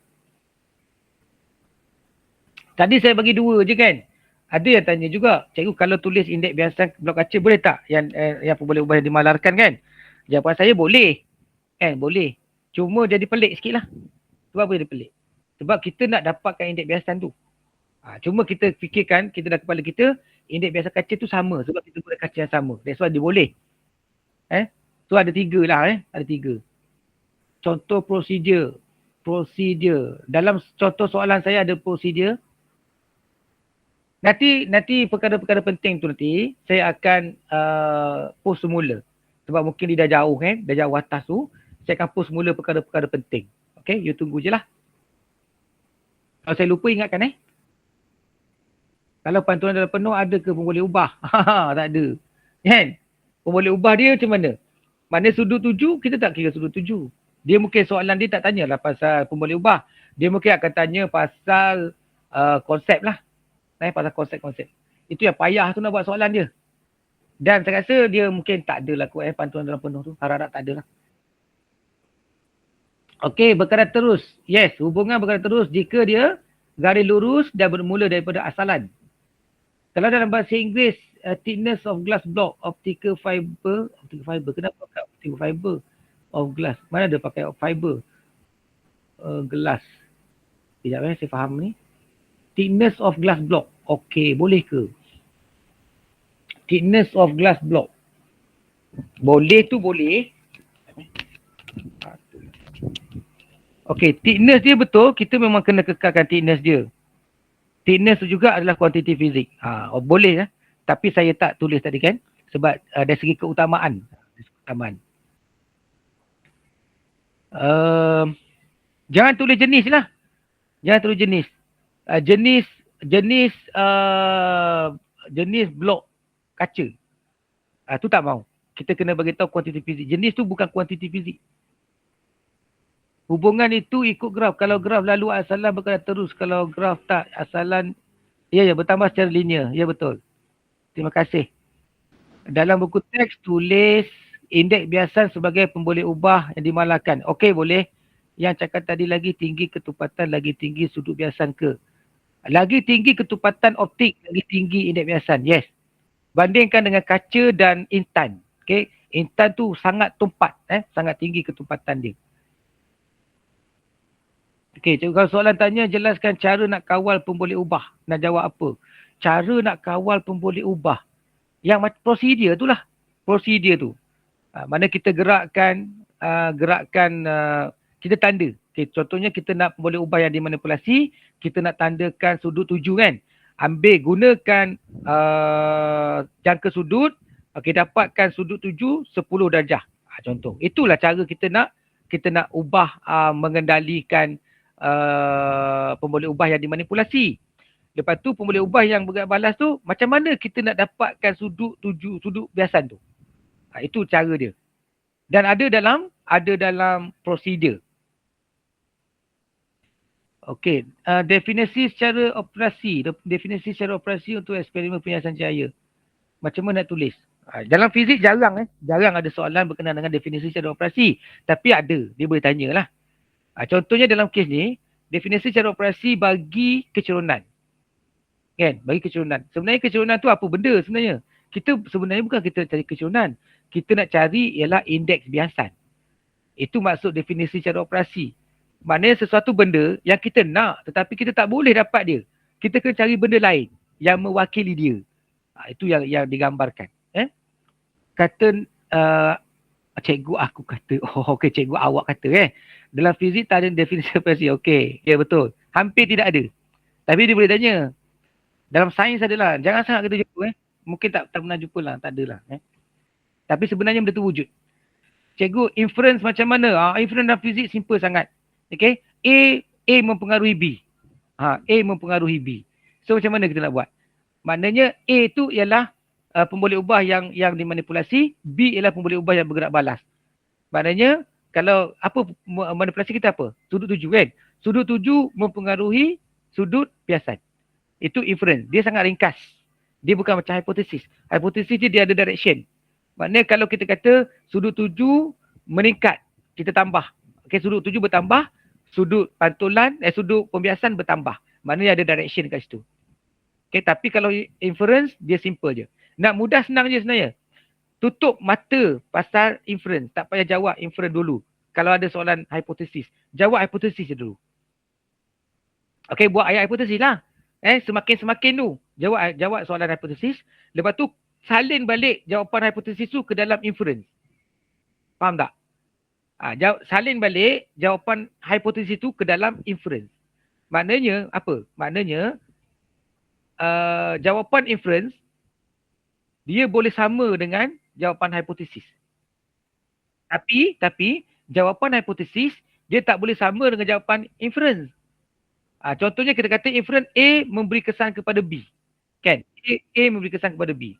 Tadi saya bagi 2 je kan. Ada yang tanya juga, cikgu kalau tulis indeks biasan blok kaca boleh tak? Yang boleh ubah yang dimalarkan kan? Jawapan saya boleh. Boleh. Cuma jadi pelik sikit lah. Sebab apa jadi pelik? Sebab kita nak dapatkan indeks biasan tu. Cuma kita fikirkan, kita dah kepala kita, indeks biasan kaca tu sama sebab kita guna kaca yang sama. That's why dia boleh. So ada 3 lah ada 3. Contoh prosedur. Dalam contoh soalan saya ada prosedur. Nanti perkara-perkara penting tu nanti saya akan post semula. Sebab mungkin dia dah jauh dah jauh atas tu. Saya akan post semula perkara-perkara penting. Okay, you tunggu je lah. Kalau saya lupa ingatkan Kalau pantulan dalam penuh ada ke pun boleh ubah? Tak ada. Kan? Pun boleh ubah dia macam mana? Mana sudut 7, kita tak kira sudut 7. Dia mungkin soalan dia tak tanyalah pasal pun boleh ubah. Dia mungkin akan tanya pasal konsep lah. Pasal konsep-konsep. Itu yang payah tu nak buat soalan dia. Dan saya rasa dia mungkin tak adalah kot pantulan dalam penuh tu. Harap-harap tak adalah. Okey, berkarat terus. Yes, hubungan berkarat terus jika dia garis lurus dan bermula daripada asalan. Kalau dalam bahasa Inggeris thickness of glass block, optical fiber, kenapa pakai optical fiber of glass? Mana ada pakai fiber glass? Sekejap saya faham ni. Thickness of glass block. Okey, boleh ke? Thickness of glass block. Boleh tu boleh. Okey, thickness dia betul, kita memang kena kekalkan thickness dia. Thickness tu juga adalah kuantiti fizik. Boleh ya. Tapi saya tak tulis tadi kan. Sebab dari segi keutamaan. Jangan tulis jenis lah. Jangan tulis jenis. Jenis blok kaca. Tu tak mau. Kita kena bagi tahu kuantiti fizik. Jenis tu bukan kuantiti fizik. Hubungan itu ikut graf. Kalau graf lalu asalan berkala terus. Kalau graf tak asalan, ya bertambah secara linear. Ya betul. Terima kasih. Dalam buku teks tulis indeks biasan sebagai pemboleh ubah yang dimalahkan. Okey, boleh. Yang cakap tadi lagi tinggi ketupatan, lagi tinggi sudut biasan ke? Lagi tinggi ketupatan optik, lagi tinggi indeks biasan. Yes. Bandingkan dengan kaca dan intan. Okey, intan tu sangat tumpat, sangat tinggi ketupatan dia. Okey, cikgu kalau soalan tanya jelaskan cara nak kawal pemboleh ubah. Nak jawab apa? Cara nak kawal pemboleh ubah. Yang prosedur tu lah. Prosedur tu. Mana kita gerakkan, kita tanda. Okay, contohnya kita nak pemboleh ubah yang dimanipulasi, kita nak tandakan sudut tuju kan. Gunakan jangka sudut, dapatkan sudut tuju 10 darjah. Contoh. Itulah cara kita nak ubah mengendalikan pemboleh ubah yang dimanipulasi. Lepas tu pemboleh ubah yang bergerak balas tu, macam mana kita nak dapatkan sudut tuju, sudut biasan tu. Itu cara dia. Dan ada dalam prosedur. Okey, definisi secara operasi. Definisi secara operasi untuk eksperimen penyiasan cahaya. Macam mana nak tulis? Dalam fizik jarang ada soalan berkenaan dengan definisi secara operasi. Tapi ada, dia boleh tanyalah. Contohnya dalam kes ni, definisi secara operasi bagi kecerunan. Kan? Bagi kecerunan. Sebenarnya kecerunan tu apa benda sebenarnya? Kita sebenarnya bukan kita cari kecerunan. Kita nak cari ialah indeks biasan. Itu maksud definisi secara operasi. Maknanya sesuatu benda yang kita nak tetapi kita tak boleh dapat dia. Kita kena cari benda lain yang mewakili dia. Itu yang digambarkan. Kata cikgu aku kata. Okey, cikgu awak kata dalam fizik tak ada definisi operasi. Okey, ya betul. Hampir tidak ada. Tapi dia boleh tanya. Dalam sains adalah. Jangan sangat kita jumpa. Mungkin tak pernah jumpa lah. Tak adalah. Tapi sebenarnya benda tu wujud. Cikgu, inference macam mana? Inference dalam fizik simple sangat. Okay. A mempengaruhi B. A mempengaruhi B. So macam mana kita nak buat? Maknanya A tu ialah pemboleh ubah yang dimanipulasi. B ialah pemboleh ubah yang bergerak balas. Maknanya kalau apa manipulasi kita apa? Sudut tuju kan? Sudut tuju mempengaruhi sudut biasan. Itu inference. Dia sangat ringkas. Dia bukan macam hipotesis. Hipotesis dia ada direction. Maknanya kalau kita kata sudut tuju meningkat, kita tambah. Okey, sudut tuju bertambah, sudut pantulan, sudut pembiasan bertambah. Maknanya ada direction kat situ. Okey, tapi kalau inference, dia simple je. Nak mudah senang je sebenarnya. Tutup mata pasal inference. Tak payah jawab inference dulu. Kalau ada soalan hipotesis, jawab hipotesis je dulu. Okey, buat ayat hipotesis lah. Semakin tu. Jawab soalan hipotesis. Lepas tu, salin balik jawapan hipotesis tu ke dalam inference. Faham tak? Salin balik jawapan hipotesis tu ke dalam inference. Maknanya apa? Maknanya jawapan inference dia boleh sama dengan jawapan hipotesis. Tapi jawapan hipotesis dia tak boleh sama dengan jawapan inference. Contohnya kita kata inference A memberi kesan kepada B. Kan? A memberi kesan kepada B.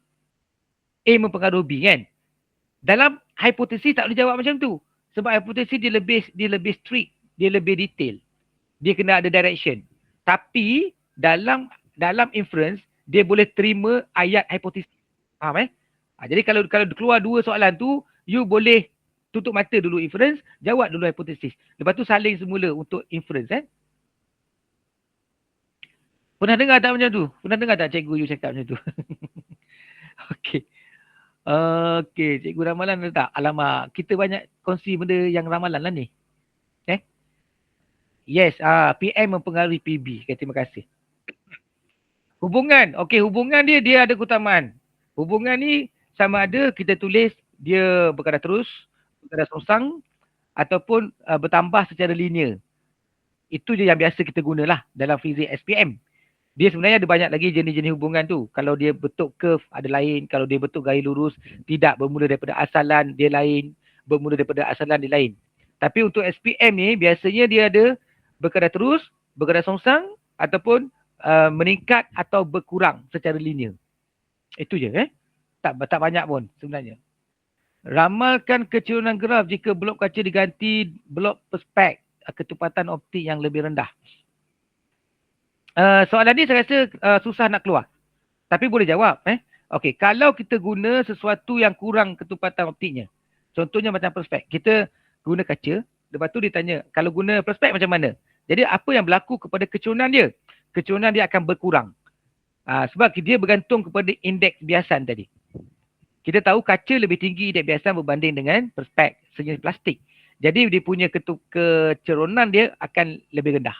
A mempengaruhi B kan? Dalam hipotesis tak boleh jawab macam tu. Sebab hipotesis dia lebih strict, dia lebih detail. Dia kena ada direction. Tapi dalam inference dia boleh terima ayat hipotesis. Faham jadi kalau keluar dua soalan tu, you boleh tutup mata dulu inference, jawab dulu hipotesis. Lepas tu saling semula untuk inference Pernah dengar tak macam tu? Pernah dengar tak cikgu you cakap macam tu? Okey. Okey, cikgu ramalan ada tak? Alamak, kita banyak kongsi benda yang ramalan lah ni. Eh? Yes, PM mempengaruhi PB. Okay, terima kasih. Hubungan. Okey, hubungan dia ada keutamaan. Hubungan ni sama ada kita tulis dia berkadar terus, berkadar songsang ataupun bertambah secara linear. Itu je yang biasa kita gunalah dalam fizik SPM. Dia sebenarnya ada banyak lagi jenis-jenis hubungan tu. Kalau dia bentuk curve ada lain, kalau dia bentuk gaya lurus tidak, bermula daripada asalan dia lain, bermula daripada asalan dia lain. Tapi untuk SPM ni biasanya dia ada berkadar terus, berkadar songsang ataupun meningkat atau berkurang secara linear. Itu je tak banyak pun sebenarnya. Ramalkan kecerunan graf jika blok kaca diganti blok perspek ketepatan optik yang lebih rendah. Soalan ni saya rasa susah nak keluar. Tapi boleh jawab. Okey, kalau kita guna sesuatu yang kurang ketepatan optiknya. Contohnya macam perspek. Kita guna kaca, lepas tu dia tanya, kalau guna perspek macam mana? Jadi apa yang berlaku kepada kecerunan dia? Kecerunan dia akan berkurang. Sebab dia bergantung kepada indeks biasan tadi. Kita tahu kaca lebih tinggi indeks biasan berbanding dengan perspek sejenis plastik. Jadi dia punya kecerunan dia akan lebih rendah.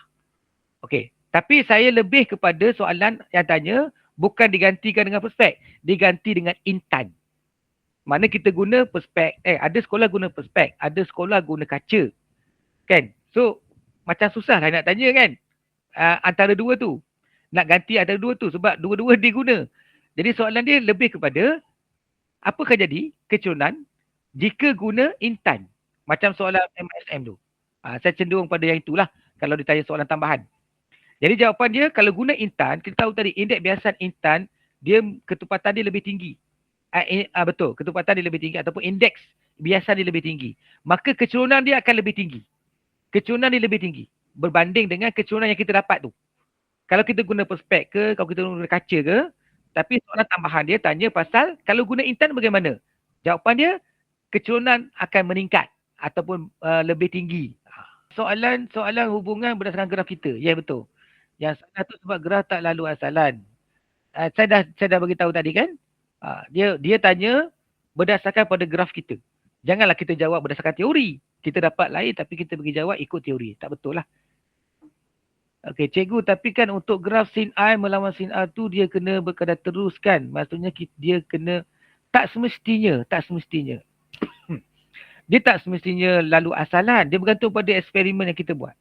Okey. Tapi saya lebih kepada soalan yang tanya bukan digantikan dengan perspek, diganti dengan intan. Mana kita guna perspek, ada sekolah guna perspek, ada sekolah guna kaca. Kan? So macam susah lah nak tanya kan. Antara dua tu. Nak ganti antara dua tu sebab dua-dua diguna. Jadi soalan dia lebih kepada apakah jadi kecerunan jika guna intan. Macam soalan MSM tu. Saya cenderung pada yang itulah kalau ditanya soalan tambahan. Jadi jawapan dia kalau guna intan, kita tahu tadi indeks biasan intan, dia ketepatan dia lebih tinggi. Betul, ketepatan dia lebih tinggi ataupun indeks biasan dia lebih tinggi. Maka kecerunan dia akan lebih tinggi. Kecerunan dia lebih tinggi berbanding dengan kecerunan yang kita dapat tu. Kalau kita guna perspek ke, kalau kita guna kaca ke, tapi soalan tambahan dia tanya pasal kalau guna intan bagaimana? Jawapan dia kecerunan akan meningkat ataupun lebih tinggi. Soalan hubungan berdasarkan graf kita. Ya, betul. Yang salah tu sebab graf tak lalu asalan. Saya dah bagi tahu tadi kan. Dia tanya berdasarkan pada graf kita. Janganlah kita jawab berdasarkan teori. Kita dapat lain tapi kita bagi jawab ikut teori. Tak betul lah. Okey, cikgu, tapi kan untuk graf sin I melawan sin A tu dia kena berkadar terus kan. Maksudnya dia kena tak semestinya. Dia tak semestinya lalu asalan. Dia bergantung pada eksperimen yang kita buat.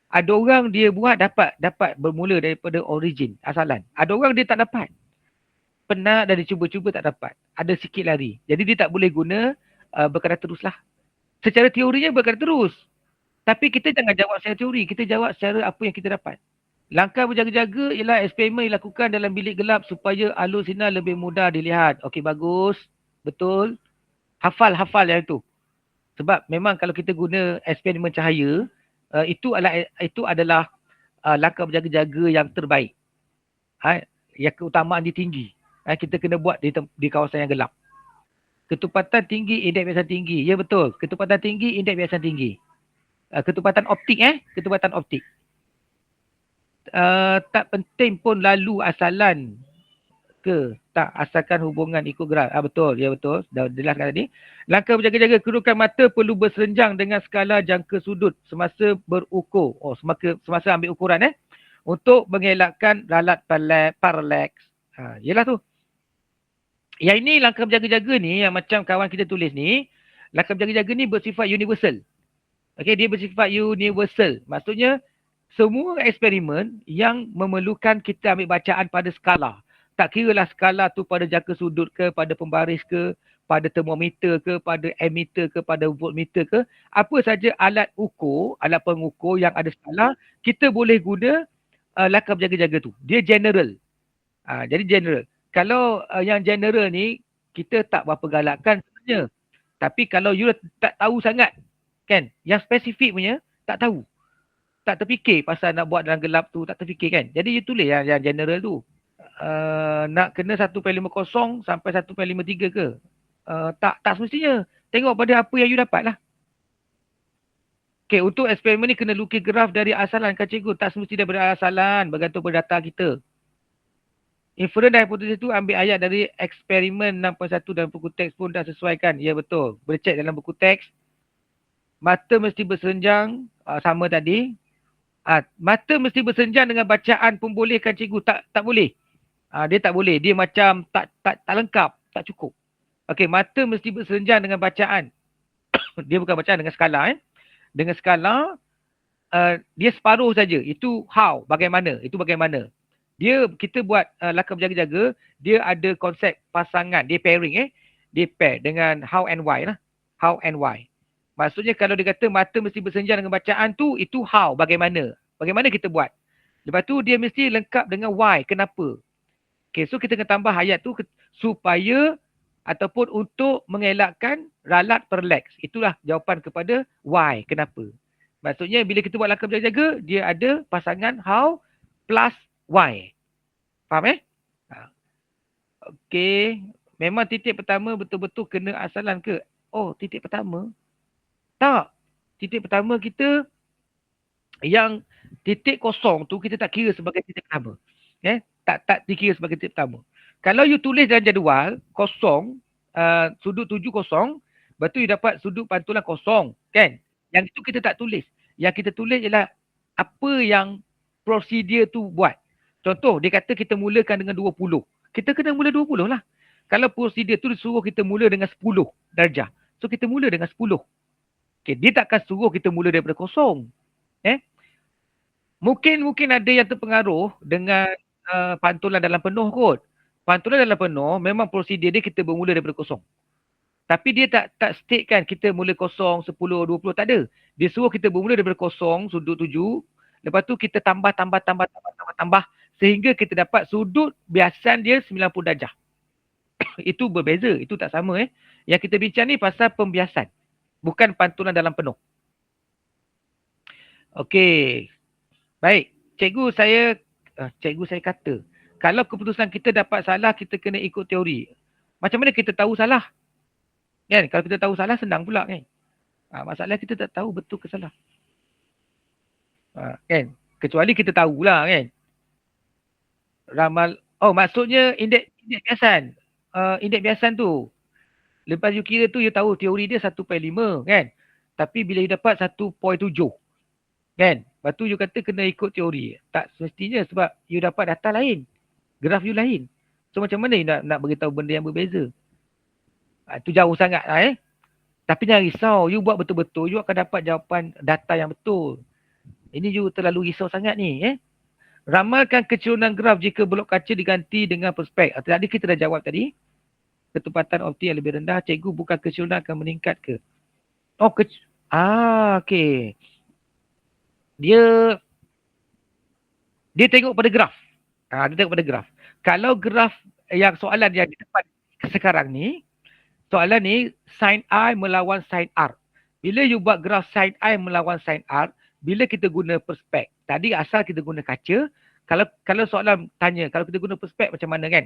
Ada orang dia buat dapat bermula daripada origin, asalan. Ada orang dia tak dapat. Pernah dah dicuba-cuba tak dapat. Ada sikit lari. Jadi dia tak boleh guna berkadar terus lah. Secara teorinya berkadar terus. Tapi kita jangan jawab secara teori. Kita jawab secara apa yang kita dapat. Langkah berjaga-jaga ialah eksperimen dilakukan dalam bilik gelap supaya alur sinar lebih mudah dilihat. Okey, bagus. Betul. Hafal yang itu. Sebab memang kalau kita guna eksperimen cahaya, itu adalah langkah berjaga-jaga yang terbaik. Yang keutamaan dia tinggi. Kita kena buat di kawasan yang gelap. Ketepatan tinggi, indeks biasan tinggi. Ya, betul. Ketepatan tinggi, indeks biasan tinggi. Ketepatan optik. Ketepatan optik. Tak penting pun lalu asalan ke tak, asalkan hubungan ikut graf. Betul. Ya, betul. Dah jelaskan tadi. Langkah berjaga-jaga, kedudukan mata perlu berserenjang dengan skala jangka sudut semasa berukur. Semasa ambil ukuran untuk mengelakkan ralat parallax. Yelah tu. Yang ini langkah berjaga-jaga ni yang macam kawan kita tulis ni, langkah berjaga-jaga ni bersifat universal. Okey, dia bersifat universal. Maksudnya semua eksperimen yang memerlukan kita ambil bacaan pada skala. Tak kira lah skala tu pada jangka sudut ke, pada pembaris ke, pada termometer ke, pada ammeter ke, pada voltmeter ke, apa saja alat ukur, alat pengukur yang ada skala, kita boleh guna langkah berjaga-jaga tu. Dia general. Jadi general. Kalau yang general ni, kita tak berapa galakkan sebenarnya. Tapi kalau you tak tahu sangat, kan, yang spesifik punya, tak tahu. Tak terfikir pasal nak buat dalam gelap tu, tak terfikir kan. Jadi you tulis yang general tu. Nak kena 1.50 sampai 1.53 ke? Tak semestinya. Tengok pada apa yang you dapat lah. Okay, untuk eksperimen ni kena lukis graf dari asalan kan cikgu? Tak semesti daripada asalan, bergantung pada data kita. Inference dan hipotesis tu ambil ayat dari eksperimen 6.1 dan buku teks pun dah sesuaikan. Ya betul. Boleh cek dalam buku teks. Mata mesti bersenjang. Sama tadi. Mata mesti bersenjang dengan bacaan pun boleh kan cikgu? Tak boleh. Dia tak boleh. Dia macam tak lengkap. Tak cukup. Okey, mata mesti bersenjang dengan bacaan. Dia bukan bacaan dengan skala. Dengan skala, dia separuh saja. Itu how, bagaimana. Itu bagaimana. Kita buat lakar berjaga-jaga, dia ada konsep pasangan. Dia pairing. Dia pair dengan how and why lah. How and why. Maksudnya kalau dia kata mata mesti bersenjang dengan bacaan tu, itu how, bagaimana. Bagaimana kita buat. Lepas tu dia mesti lengkap dengan why, kenapa. Okay, so kita kena tambah ayat tu supaya ataupun untuk mengelakkan ralat perleks. Itulah jawapan kepada why, kenapa. Maksudnya bila kita buat langkah berjaga-jaga, dia ada pasangan how plus why. Faham Ha. Okey. Memang titik pertama betul-betul kena asalan ke? Oh, titik pertama? Tak. Titik pertama kita yang titik kosong tu kita tak kira sebagai titik pertama. Tak dikira sebagai titik pertama. Kalau you tulis dalam jadual kosong, sudut tuju kosong, lepas tu you dapat sudut pantulan kosong, kan? Yang itu kita tak tulis. Yang kita tulis ialah apa yang prosedur tu buat. Contoh, dia kata kita mulakan dengan 20. Kita kena mula 20 lah. Kalau prosedur tu disuruh kita mula dengan 10 darjah. So kita mula dengan 10. Okay, dia takkan suruh kita mula daripada kosong. Mungkin ada yang terpengaruh dengan pantulan dalam penuh kot. Pantulan dalam penuh memang prosedur dia kita bermula daripada kosong. Tapi dia tak state kan kita mula kosong, 10, 20, tak ada. Dia suruh kita bermula daripada kosong, sudut 7. Lepas tu kita tambah sehingga kita dapat sudut biasan dia 90 darjah. Itu berbeza, itu tak sama. Yang kita bincang ni pasal pembiasan. Bukan pantulan dalam penuh. Okey. Baik, cikgu saya kata, kalau keputusan kita dapat salah, kita kena ikut teori. Macam mana kita tahu salah? Kan? Kalau kita tahu salah, senang pula kan? Masalah kita tak tahu betul ke salah. Kan? Kecuali kita tahulah kan? Maksudnya indeks biasan. Indeks biasan tu. Lepas you kira tu, you tahu teori dia 1/5 kan? Tapi bila you dapat 1/7. Kan? Lepas tu you kata kena ikut teori. Tak semestinya sebab you dapat data lain. Graf you lain. So macam mana you nak beritahu benda yang berbeza? Itu jauh sangat lah Tapi jangan risau. You buat betul-betul. You akan dapat jawapan data yang betul. Ini you terlalu risau sangat ni. Ramalkan kecerunan graf jika blok kaca diganti dengan perspek. Tadi kita dah jawab tadi. Ketepatan optik yang lebih rendah. Cikgu bukan kecerunan akan meningkat ke? Okey. Dia tengok pada graf. Dia tengok pada graf. Kalau graf yang soalan yang di depan sekarang ni, soalan ni sin I melawan sin R. Bila you buat graf sin I melawan sin R, bila kita guna perspek, tadi asal kita guna kaca, kalau soalan tanya, kalau kita guna perspek macam mana kan?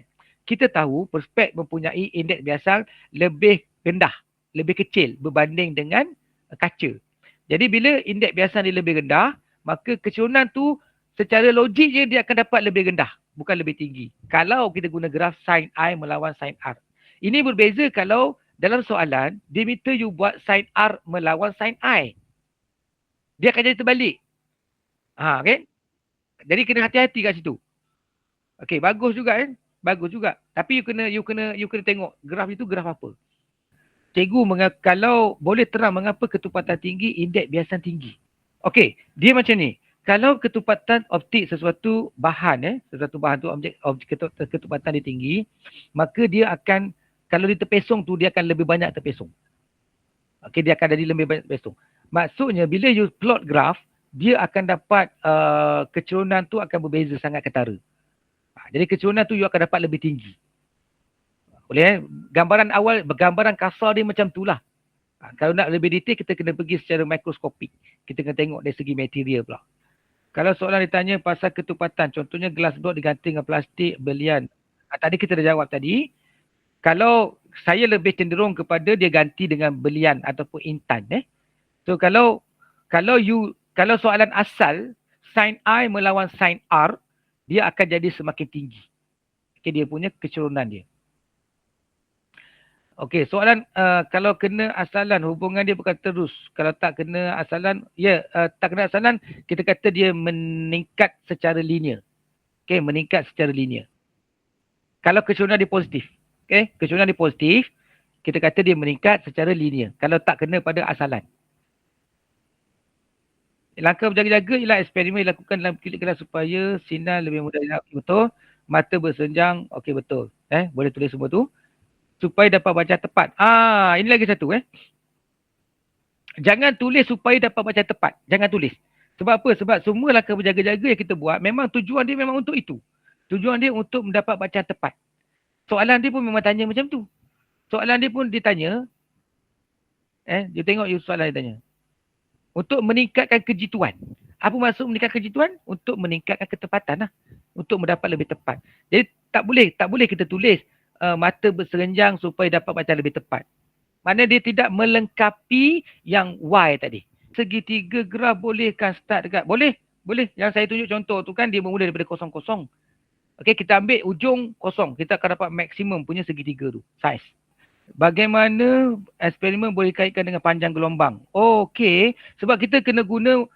Kita tahu perspek mempunyai indeks biasa lebih rendah, lebih kecil berbanding dengan kaca. Jadi bila indeks biasa dia lebih rendah, maka kecerunan tu secara logik je dia akan dapat lebih rendah, bukan lebih tinggi. Kalau kita guna graf sin I melawan sin R. Ini berbeza kalau dalam soalan, dia minta you buat sin R melawan sin I. Dia akan jadi terbalik. Kan? Jadi kena hati-hati kat situ. Okey, bagus juga kan? Bagus juga. Tapi you kena tengok graf itu graf apa. Cikgu kalau boleh terang mengapa ketupatan tinggi, indeks biasan tinggi. Okey, dia macam ni. Kalau ketupatan optik sesuatu bahan tu objek ketupatan dia tinggi, maka dia akan, kalau dia terpesong tu, dia akan lebih banyak terpesong. Okey, dia akan jadi lebih banyak terpesong. Maksudnya bila you plot graf, dia akan dapat kecerunan tu akan berbeza sangat ketara. Jadi kecerunan tu you akan dapat lebih tinggi. Boleh gambaran awal, gambaran kasar dia macam tu lah. Kalau nak lebih detail, kita kena pergi secara mikroskopik. Kita kena tengok dari segi material pula. Kalau soalan ditanya pasal ketupatan, contohnya gelas blok diganti dengan plastik, belian. Tadi kita dah jawab tadi. Kalau saya lebih cenderung kepada dia ganti dengan belian ataupun intan. So kalau soalan asal, sin I melawan sin R, dia akan jadi semakin tinggi. Okay, dia punya kecurunan dia. Okey, soalan kalau kena asalan hubungan dia bukan terus. Kalau tak kena asalan, tak kena asalan, kita kata dia meningkat secara linear. Okey, meningkat secara linear. Kalau kecurunan dia positif. Okey, kecurunan dia positif, kita kata dia meningkat secara linear. Kalau tak kena pada asalan. Langkah berjaga-jaga ialah eksperimen dilakukan dalam bilik kelas supaya sinar lebih mudah didapat. Betul. Mata bersenjang, okey betul. Boleh tulis semua tu. Supaya dapat baca tepat. Ini lagi satu. Jangan tulis supaya dapat baca tepat. Jangan tulis. Sebab apa? Sebab semua langkah berjaga-jaga yang kita buat, memang tujuan dia memang untuk itu. Tujuan dia untuk mendapat bacaan tepat. Soalan dia pun memang tanya macam tu. Soalan dia pun ditanya, dia tengok soalan dia tanya. Untuk meningkatkan kejituan. Apa maksud meningkatkan kejituan? Untuk meningkatkan ketepatan lah. Untuk mendapat lebih tepat. Jadi tak boleh kita tulis mata berserenjang supaya dapat baca lebih tepat. Mana dia tidak melengkapi yang Y tadi. Segitiga graf bolehkah start dekat? Boleh. Yang saya tunjuk contoh tu kan dia bermula daripada kosong-kosong. Okey, kita ambil ujung kosong. Kita akan dapat maksimum punya segitiga tu. Saiz. Bagaimana eksperimen boleh kaitkan dengan panjang gelombang? Okey, sebab kita kena guna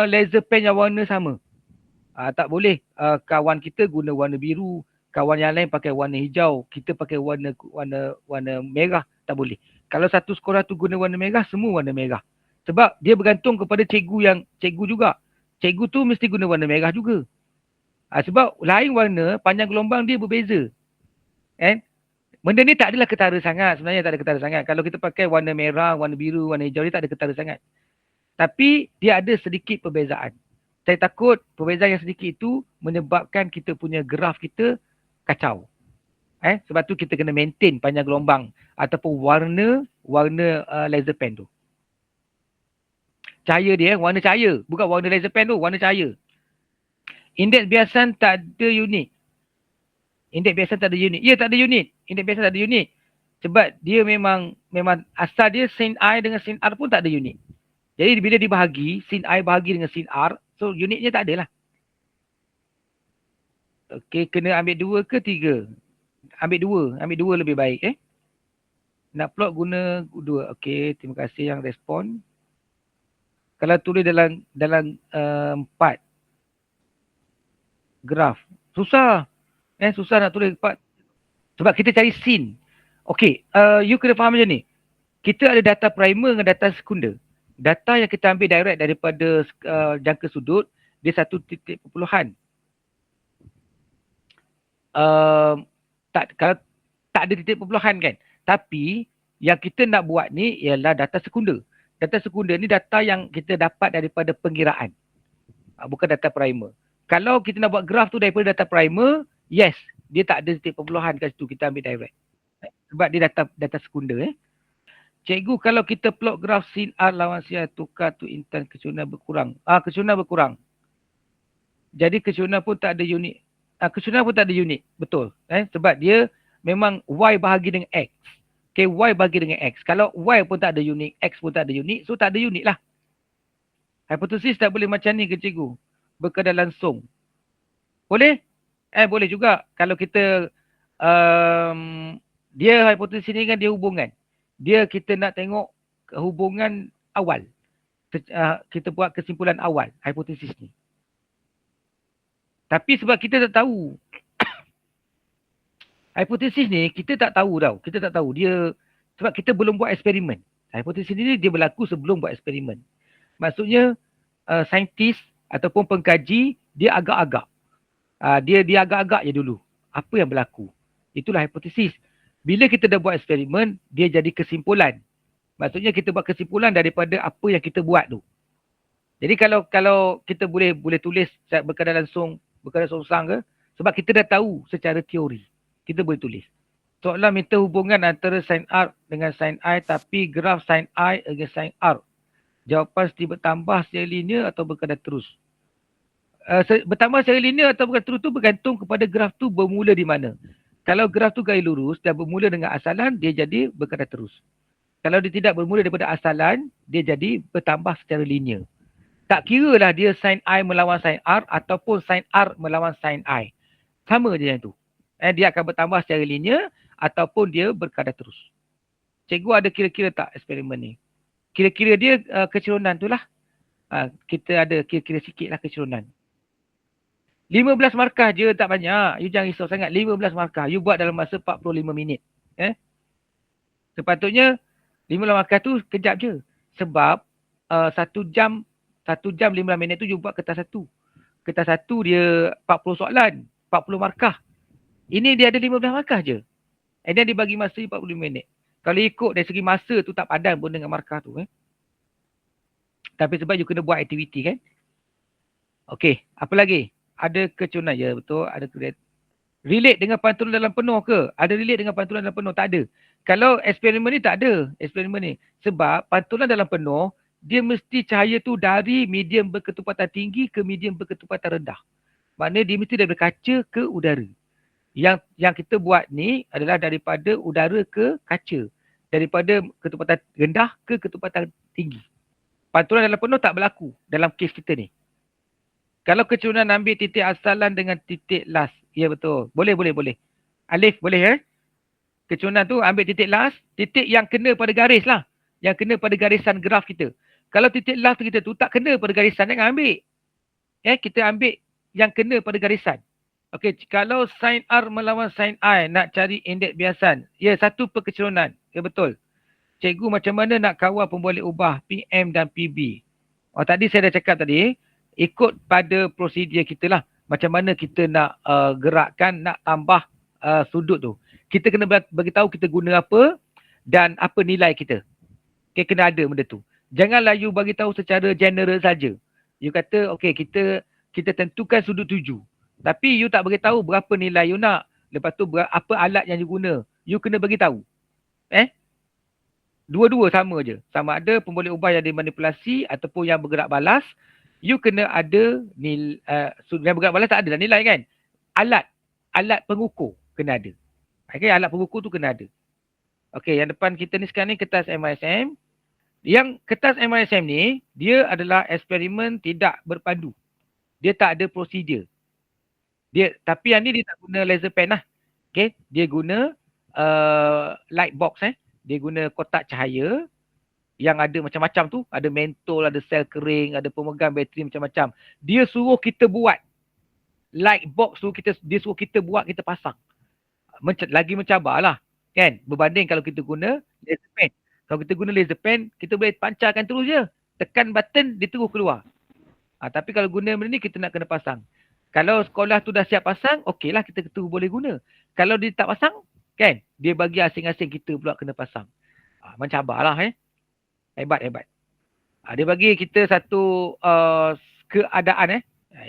laser pen yang warna sama. Tak boleh kawan kita guna warna biru, kawan yang lain pakai warna hijau, kita pakai warna merah, tak boleh. Kalau satu sekolah tu guna warna merah, semua warna merah. Sebab dia bergantung kepada cikgu juga. Cikgu tu mesti guna warna merah juga. Sebab lain warna, panjang gelombang dia berbeza. Benda ni tak adalah ketara sangat. Sebenarnya tak ada ketara sangat. Kalau kita pakai warna merah, warna biru, warna hijau, dia tak ada ketara sangat. Tapi dia ada sedikit perbezaan. Saya takut perbezaan yang sedikit itu menyebabkan kita punya graf kita kacau. Sebab tu kita kena maintain panjang gelombang ataupun warna laser pen tu. Cahaya dia, warna cahaya. Bukan warna laser pen tu, warna cahaya. Indeks biasan tak ada unit. Indeks biasan tak ada unit. Ya, tak ada unit. Indeks biasan tak ada unit. Sebab dia memang asal dia sin I dengan sin R pun tak ada unit. Jadi bila dibahagi, sin I bahagi dengan sin R, so unitnya tak ada lah. Okey, kena ambil 2 ke 3? Ambil 2 lebih baik. Nak plot guna 2. Okey, terima kasih yang respon. Kalau tulis dalam 4 graf, susah. Susah nak tulis 4. Sebab kita cari sin. Okey, you kena faham macam ni. Kita ada data primer dengan data sekunder. Data yang kita ambil direct daripada jangka sudut, dia satu titik perpuluhan. Kalau tak ada titik perpuluhan kan. Tapi yang kita nak buat ni ialah data sekunder. Data sekunder ni data yang kita dapat daripada pengiraan. Bukan data primer. Kalau kita nak buat graf tu daripada data primer, yes, dia tak ada titik perpuluhan kat situ, kita ambil direct. Sebab dia data sekunder. Cikgu, kalau kita plot graf sin R lawan sin R, tukar tu intan kecurunan berkurang. Kecurunan berkurang. Jadi kecurunan pun tak ada unit. Kecurunan pun tak ada unit. Betul. Sebab dia memang Y bahagi dengan X. Okay, Y bahagi dengan X. Kalau Y pun tak ada unit, X pun tak ada unit, so tak ada unit lah. Hipotesis tak boleh macam ni ke cikgu? Berkadar langsung. Boleh? Boleh juga. Kalau kita, dia hipotesis ni kan dia hubungan. Kita nak tengok hubungan awal. Kita buat kesimpulan awal, hipotesis ni. Tapi sebab kita tak tahu, hipotesis ni kita tak tahu tau. Kita tak tahu dia, sebab kita belum buat eksperimen. Hipotesis ni dia berlaku sebelum buat eksperimen. Maksudnya saintis ataupun pengkaji dia agak-agak. Dia agak-agak je dulu. Apa yang berlaku? Itulah hipotesis. Bila kita dah buat eksperimen, dia jadi kesimpulan. Maksudnya kita buat kesimpulan daripada apa yang kita buat tu. Jadi kalau kita boleh tulis berkadar langsung, berkadar songsang ke, sebab kita dah tahu secara teori. Kita boleh tulis. Soalan minta hubungan antara sin R dengan sin I tapi graf sin I dengan sin R. Jawapan mesti bertambah secara linear atau berkadar terus. Bertambah secara linear atau berkadar terus tu bergantung kepada graf tu bermula di mana. Kalau graf tu gaya lurus dan bermula dengan asalan, dia jadi berkadar terus. Kalau dia tidak bermula daripada asalan, dia jadi bertambah secara linear. Tak kira lah dia sin I melawan sin R ataupun sin R melawan sin I. Sama je yang tu. Dia akan bertambah secara linear ataupun dia berkadar terus. Cikgu ada kira-kira tak eksperimen ni? Kira-kira dia kecerunan tu lah. Kita ada kira-kira sikit lah kecerunan. 15 markah je, tak banyak. You jangan risau sangat. 15 markah. You buat dalam masa 45 minit. Sepatutnya 15 markah tu kejap je. Sebab 1 jam 15 minit tu you buat kertas satu. Kertas satu dia 40 soalan. 40 markah. Ini dia ada 15 markah je. And then dia bagi masa 45 minit. Kalau ikut dari segi masa tu tak padan pun dengan markah tu. Tapi sebab you kena buat aktiviti kan. Okey, apa lagi? Ada kecerunan, ya betul. Ada relate dengan pantulan dalam penuh ke? Ada relate dengan pantulan dalam penuh? Tak ada. Kalau eksperimen ni tak ada eksperimen ni. Sebab pantulan dalam penuh, dia mesti cahaya tu dari medium berketupatan tinggi ke medium berketupatan rendah. Maknanya dia mesti daripada kaca ke udara. Yang kita buat ni adalah daripada udara ke kaca. Daripada ketupatan rendah ke ketupatan tinggi. Pantulan dalam penuh tak berlaku dalam kes kita ni. Kalau kecerunan ambil titik asalan dengan titik last. Ya betul. Boleh. Alif boleh Kecerunan tu ambil titik last. Titik yang kena pada garis lah. Yang kena pada garisan graf kita. Kalau titik last kita tu tak kena pada garisan, jangan ambil. Kita ambil yang kena pada garisan. Okey, kalau sin R melawan sin I nak cari indeks biasan. Ya, satu perkecerunan. Ya betul. Cikgu macam mana nak kawal pemboleh ubah PM dan PB? Tadi saya dah cakap tadi. Ikut pada prosedur kita lah. Macam mana kita nak gerakkan, nak tambah sudut tu. Kita kena beritahu kita guna apa dan apa nilai kita. Okay, kena ada benda tu. Janganlah you bagi tahu secara general saja. You kata, okay, kita tentukan sudut 7. Tapi you tak beritahu berapa nilai you nak. Lepas tu apa alat yang you guna. You kena bagi tahu. Dua-dua sama je. Sama ada pemboleh ubah yang dimanipulasi ataupun yang bergerak balas. You kena ada nilai, yang bergerak balas tak ada dah nilai kan. Alat pengukur kena ada. Okay, alat pengukur tu kena ada. Okay, yang depan kita ni sekarang ni kertas MISM. Yang kertas MISM ni, dia adalah eksperimen tidak berpandu. Dia tak ada prosedur. Tapi yang ni dia tak guna laser pen lah. Okay, dia guna light box. Dia guna kotak cahaya yang ada macam-macam tu. Ada mentol, ada sel kering, ada pemegang bateri macam-macam. Dia suruh kita buat. Light box tu dia suruh kita buat, kita pasang. Lagi mencabar lah. Kan? Berbanding kalau kita guna laser pen. Kalau kita guna laser pen, kita boleh pancarkan terus je. Tekan button, dia terus keluar. Tapi kalau guna benda ni, kita nak kena pasang. Kalau sekolah tu dah siap pasang, okey lah kita terus boleh guna. Kalau dia tak pasang, kan? Dia bagi asing-asing kita pula kena pasang. Mencabar lah. Hebat. Dia bagi kita satu keadaan.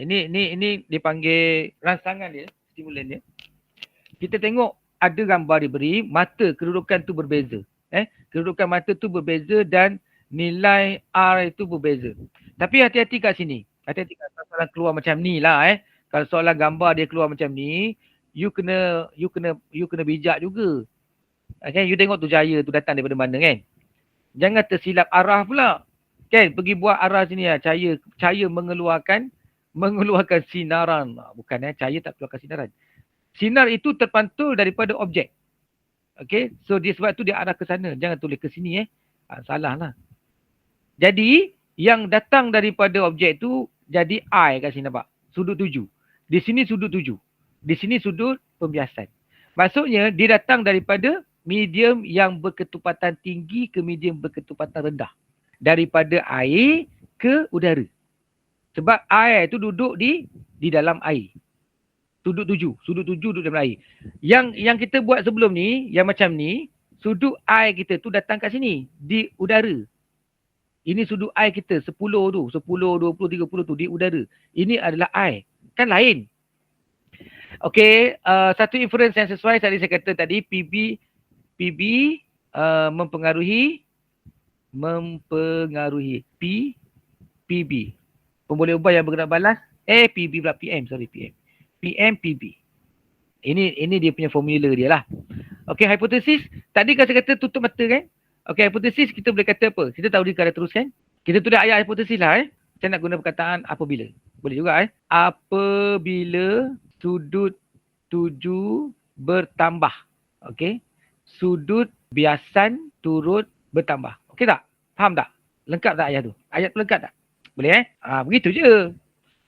Ini dipanggil rangsangan dia, stimulan dia. Kita tengok ada gambar diberi, mata kedudukan tu berbeza. Kedudukan mata tu berbeza dan nilai R itu berbeza. Tapi hati-hati kat sini. Hati-hati kat soalan keluar macam ni lah. Kalau soalan gambar dia keluar macam ni, you kena bijak juga. Okay, you tengok tu cahaya tu datang daripada mana kan. Jangan tersilap arah pula. Kan, pergi buat arah sini lah. Cahaya mengeluarkan sinaran. Bukan cahaya tak keluarkan sinaran. Sinar itu terpantul daripada objek. Okay, so dia sebab tu dia arah ke sana. Jangan tulis ke sini salah lah. Jadi, yang datang daripada objek tu jadi I kat sini nampak. Sudut 7. Di sini sudut 7. Di sini sudut pembiasan. Maksudnya, dia datang daripada medium yang berketupatan tinggi ke medium berketupatan rendah. Daripada air ke udara. Sebab air tu duduk di dalam air. Sudut 7 duduk dalam air. Yang kita buat sebelum ni, yang macam ni, sudut air kita tu datang kat sini. Di udara. Ini sudut air kita, 10 tu. 10, 20, 30 tu di udara. Ini adalah air. Kan lain. Okey, satu inference yang sesuai tadi saya kata tadi, PB mempengaruhi PB. Pemboleh ubah yang bergerak balas, PB pula PM. PM, PB. Ini dia punya formula dia lah. Okey, hipotesis. Tadi kan saya kata tutup mata kan. Okey, hipotesis kita boleh kata apa? Kita tahu dia kata terus kan. Kita tulis ayat hipotesis lah Saya nak guna perkataan apabila. Boleh juga Apabila sudut 7 bertambah. Okey. Sudut biasan turut bertambah. Okey tak? Faham tak? Lengkap tak ayat tu? Ayat tu lengkap tak? Boleh begitu je.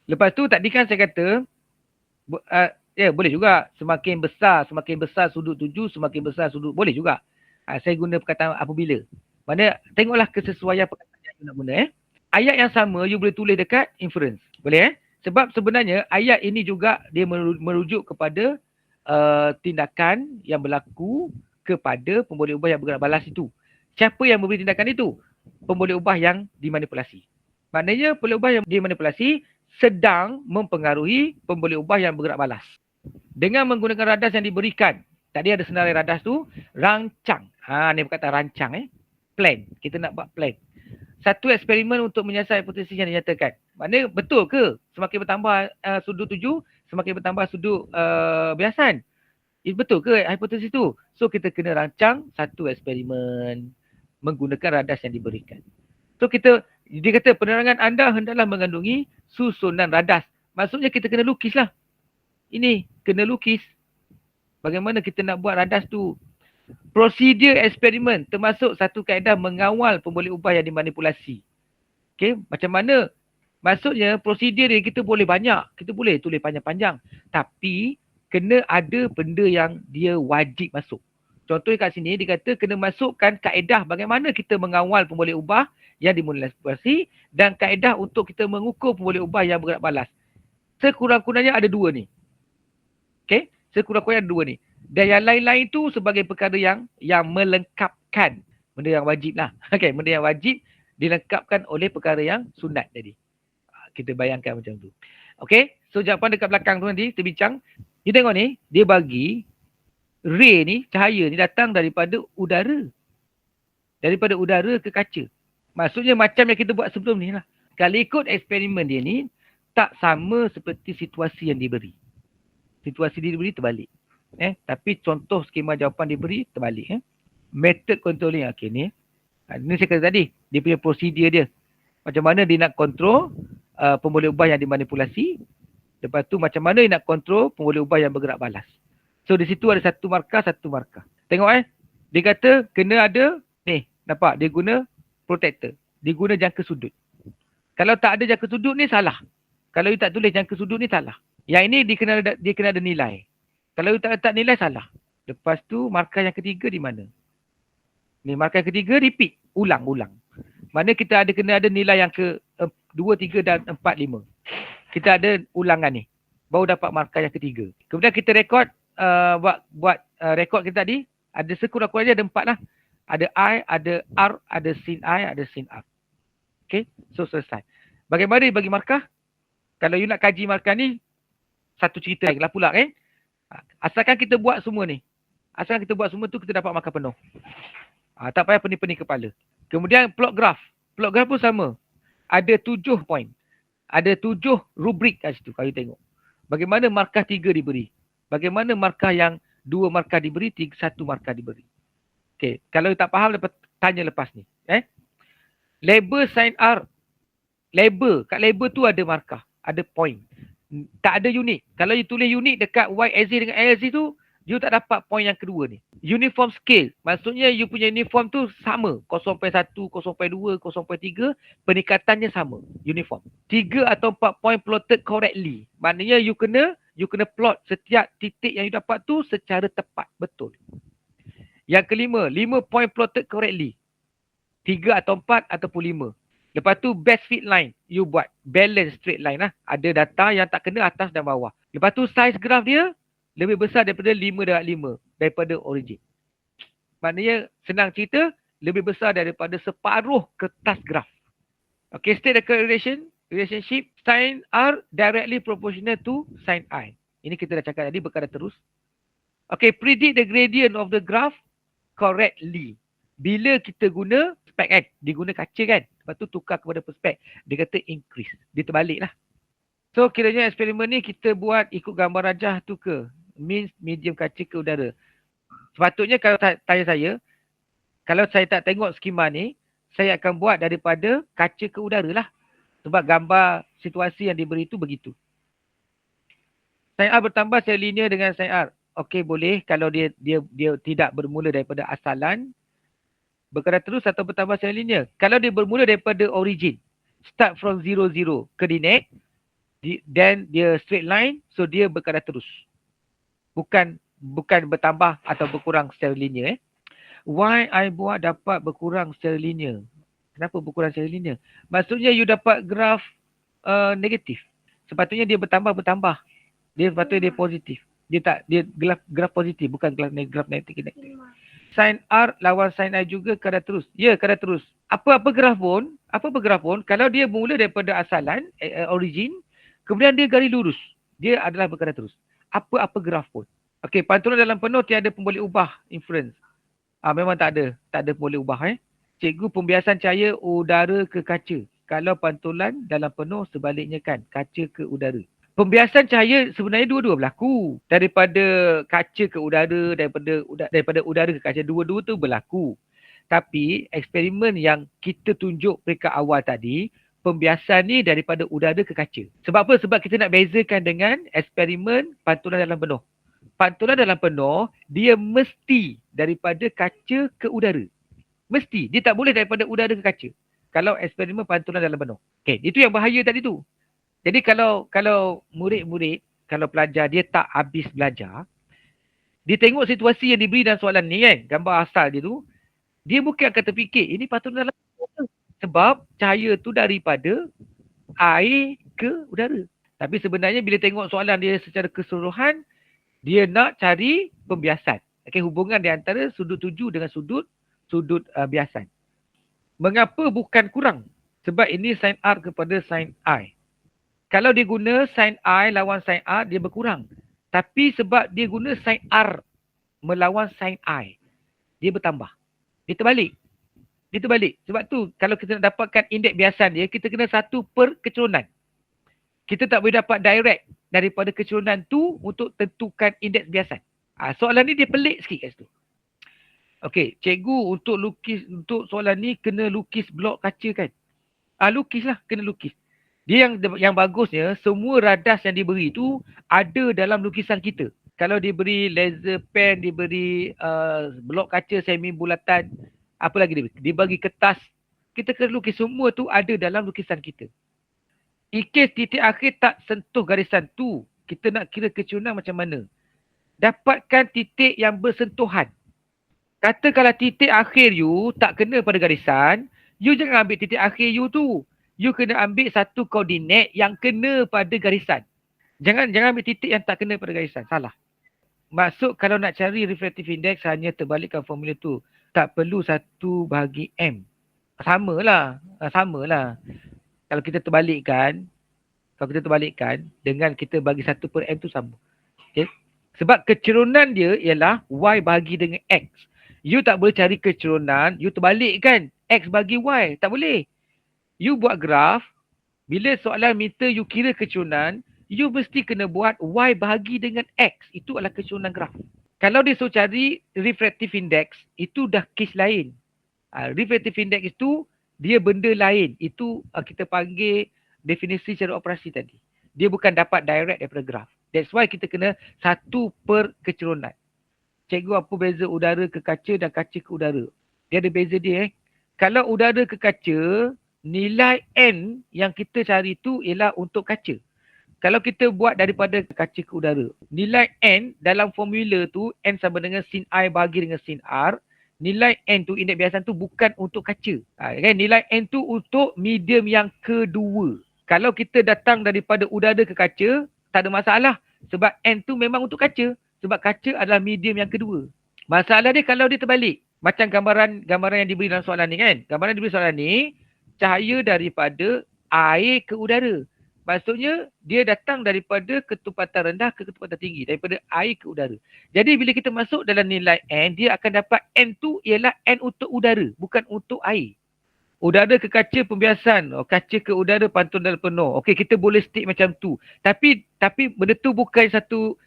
Lepas tu tadi kan saya kata, boleh juga. Semakin besar sudut tuju, semakin besar sudut. Boleh juga. Saya guna perkataan apabila. Mana tengoklah kesesuaian perkataan yang you nak guna. Ayat yang sama, you boleh tulis dekat inference. Boleh Sebab sebenarnya ayat ini juga dia merujuk kepada tindakan yang berlaku kepada pemboleh ubah yang bergerak balas itu. Siapa yang memberi tindakan itu? Pemboleh ubah yang dimanipulasi. Maknanya pemboleh ubah yang dimanipulasi sedang mempengaruhi pemboleh ubah yang bergerak balas. Dengan menggunakan radas yang diberikan. Tadi ada senarai radas tu, rancang. Ni berkata rancang Plan. Kita nak buat plan. Satu eksperimen untuk menyiasat hipotesis yang dinyatakan. Maknanya betul ke semakin bertambah sudut tuju, semakin bertambah sudut biasan? Betul ke hipotesis tu? So kita kena rancang satu eksperimen menggunakan radas yang diberikan. So dia kata penerangan anda hendaklah mengandungi susunan radas. Maksudnya kita kena lukis lah. Ini kena lukis. Bagaimana kita nak buat radas tu? Prosedur eksperimen termasuk satu kaedah mengawal pemboleh ubah yang dimanipulasi. Okey, macam mana? Maksudnya prosedur ni kita boleh banyak, kita boleh tulis panjang-panjang, tapi kena ada benda yang dia wajib masuk. Contohnya kat sini dia kata kena masukkan kaedah bagaimana kita mengawal pemboleh ubah yang dimanipulasi dan kaedah untuk kita mengukur pemboleh ubah yang bergerak balas. Sekurang-kurangnya ada dua ni. Okey, sekurang-kurangnya ada dua ni. Dan yang lain-lain tu sebagai perkara yang melengkapkan. Benda yang wajib lah. Okay, benda yang wajib dilengkapkan oleh perkara yang sunat tadi. Kita bayangkan macam tu. Okay, so jawapan dekat belakang tu nanti kita bincang. Ni tengok ni, dia bagi ray ni, cahaya ni datang daripada udara. Daripada udara ke kaca. Maksudnya macam yang kita buat sebelum ni lah. Kalau ikut eksperimen dia ni, tak sama seperti situasi yang diberi. Situasi diberi terbalik. Tapi contoh skema jawapan diberi terbalik. Method controlling. Okay, ni. Ini saya kata tadi. Dia punya prosedur dia. Macam mana dia nak kontrol pemboleh ubah yang dimanipulasi. Lepas tu macam mana dia nak kontrol pemboleh ubah yang bergerak balas. So di situ ada satu markah. Tengok Dia kata kena ada. Ni. Nampak? Dia guna protector. Dia guna jangka sudut. Kalau tak ada jangka sudut ni salah. Kalau you tak tulis jangka sudut ni salah. Yang ini dia kena ada nilai. Kalau you tak letak nilai, salah. Lepas tu, markah yang ketiga di mana? Ni, markah yang ketiga, repeat. Ulang. Mana kita kena ada nilai yang ke 2, 3 dan 4, 5. Kita ada ulangan ni. Baru dapat markah yang ketiga. Kemudian kita rekod, buat rekod kita tadi. Ada sekurang-kurangnya ada 4 lah. Ada I, ada R, ada sin I, ada sin R. Okay, so selesai. Bagaimana dia bagi markah? Kalau you nak kaji markah ni, satu cerita lagi lah pula Asalkan kita buat semua ni. Asalkan kita buat semua tu, kita dapat markah penuh. Tak payah pening-pening kepala. Kemudian plot graph. Plot graph pun sama. Ada 7 point. Ada 7 rubrik kat situ kalau you tengok. Bagaimana markah 3 diberi. Bagaimana markah yang 2 markah diberi, 1 markah diberi. Okay. Kalau you tak faham, tanya lepas ni. Label sign R. Label. Kat label tu ada markah. Ada point. Tak ada unit. Kalau you tulis unit dekat Y axis dengan L axis tu, you tak dapat point yang kedua ni. Uniform scale. Maksudnya you punya uniform tu sama. 0.1, 0.2, 0.3. Peningkatannya sama. Uniform. 3 atau 4 point plotted correctly. Maknanya you kena plot setiap titik yang you dapat tu secara tepat. Betul. Yang kelima, 5 point plotted correctly. 3 atau 4 ataupun 5. Lepas tu best fit line. You buat balance straight line lah. Ada data yang tak kena atas dan bawah. Lepas tu size graph dia lebih besar daripada 5/5. Daripada origin. Maknanya senang cerita. Lebih besar daripada separuh kertas graph. Okay, state the relationship. Sin R directly proportional to sin I. Ini kita dah cakap tadi berkata terus. Okay, predict the gradient of the graph correctly. Bila kita guna spek diguna kaca kan. Lepas tu tukar kepada perspek. Dia kata increase. Dia terbalik lah. So kiranya eksperimen ni kita buat ikut gambar rajah tu ke? Means medium kaca ke udara. Sepatutnya kalau tanya saya. Kalau saya tak tengok skema ni. Saya akan buat daripada kaca ke udara lah. Sebab gambar situasi yang diberi tu begitu. Sin R bertambah secara linear dengan sin R. okey boleh kalau dia tidak bermula daripada asalan, berkadar terus atau bertambah secara linear. Kalau dia bermula daripada origin, start from 0, 0 ke dinate, then dia straight line, so dia berkadar terus. Bukan bertambah atau berkurang secara linear. Why I buat dapat berkurang secara linear? Kenapa berkurang secara linear? Maksudnya you dapat graf negatif. Sepatutnya dia bertambah. Dia sepatutnya dia positif. Dia graf positif, bukan graf negatif. Sin R lawan sin I juga kadar terus. Ya, kadar terus. Apa-apa graf pun, kalau dia mula daripada asalan, origin, kemudian dia garis lurus, dia adalah berkadar terus. Apa-apa graf pun. Okey, pantulan dalam penuh tiada pun boleh ubah inference. Memang tak ada pun boleh ubah. Cikgu, pembiasan cahaya udara ke kaca. Kalau pantulan dalam penuh, sebaliknya kan, kaca ke udara. Pembiasan cahaya sebenarnya dua-dua berlaku. Daripada kaca ke udara, daripada udara ke kaca, dua-dua tu berlaku. Tapi eksperimen yang kita tunjuk peringkat awal tadi, pembiasan ni daripada udara ke kaca. Sebab apa? Sebab kita nak bezakan dengan eksperimen pantulan dalam penuh. Pantulan dalam penuh, dia mesti daripada kaca ke udara. Mesti. Dia tak boleh daripada udara ke kaca. Kalau eksperimen pantulan dalam penuh. Okay, itu yang bahaya tadi tu. Jadi kalau murid-murid, kalau pelajar dia tak habis belajar, dia tengok situasi yang diberi dalam soalan ni kan, gambar asal dia tu, dia bukan akan terfikir, ini pantulan dalam penuh. Sebab cahaya tu daripada air ke udara. Tapi sebenarnya bila tengok soalan dia secara keseluruhan, dia nak cari pembiasan. Okay, hubungan di antara sudut tuju dengan sudut biasan. Mengapa bukan kurang? Sebab ini sin R kepada sin I. Kalau dia guna sin I lawan sin R, dia berkurang. Tapi sebab dia guna sin R melawan sin I, dia bertambah. Dia terbalik. Sebab tu kalau kita nak dapatkan indeks biasan dia, kita kena satu per kecerunan. Kita tak boleh dapat direct daripada kecerunan tu untuk tentukan indeks biasan. Soalan ni dia pelik sikit kat situ. Okey, cikgu untuk soalan ni kena lukis blok kaca kan? Lukislah, kena lukis. Dia yang bagusnya, semua radas yang diberi tu ada dalam lukisan kita. Kalau diberi laser pen, diberi blok kaca semi bulatan, apa lagi dibagi kertas, kita kena lukis, semua tu ada dalam lukisan kita. Ikis titik akhir tak sentuh garisan tu, kita nak kira kecerunan macam mana? Dapatkan titik yang bersentuhan. Kata kalau titik akhir you tak kena pada garisan, you jangan ambil titik akhir you tu. You kena ambil satu koordinat yang kena pada garisan. Jangan ambil titik yang tak kena pada garisan. Salah. Maksud kalau nak cari refractive index, hanya terbalikkan formula tu. Tak perlu 1/M. Samalah. Kalau kita terbalikkan dengan kita bagi 1/M tu sama. Okay? Sebab kecerunan dia ialah Y bahagi dengan X. You tak boleh cari kecerunan, you terbalikkan X bagi Y. Tak boleh. You buat graf, bila soalan minta you kira kecerunan, you mesti kena buat Y bahagi dengan X. Itu adalah kecerunan graf. Kalau dia suruh cari refractive index, itu dah kes lain. Refractive index itu, dia benda lain. Itu kita panggil definisi secara operasi tadi. Dia bukan dapat direct daripada graf. That's why kita kena satu per kecerunan. Cikgu, apa beza udara ke kaca dan kaca ke udara? Dia ada beza dia. Kalau udara ke kaca, nilai N yang kita cari tu ialah untuk kaca. Kalau kita buat daripada kaca ke udara, nilai N dalam formula tu, N sama dengan sin I bahagi dengan sin R. Nilai N tu, indeks biasan tu bukan untuk kaca. Kan? Nilai N tu untuk medium yang kedua. Kalau kita datang daripada udara ke kaca, tak ada masalah. Sebab N tu memang untuk kaca. Sebab kaca adalah medium yang kedua. Masalah dia kalau dia terbalik. Macam gambaran yang diberi dalam soalan ni kan. Gambaran diberi soalan ni, cahaya daripada air ke udara. Maksudnya dia datang daripada ketepatan rendah ke ketepatan tinggi. Daripada air ke udara. Jadi bila kita masuk dalam nilai N, dia akan dapat N tu ialah N untuk udara. Bukan untuk air. Udara ke kaca pembiasan. Kaca ke udara pantun dalam penuh. Okey, kita boleh stick macam tu. Tapi benda tu bukan satu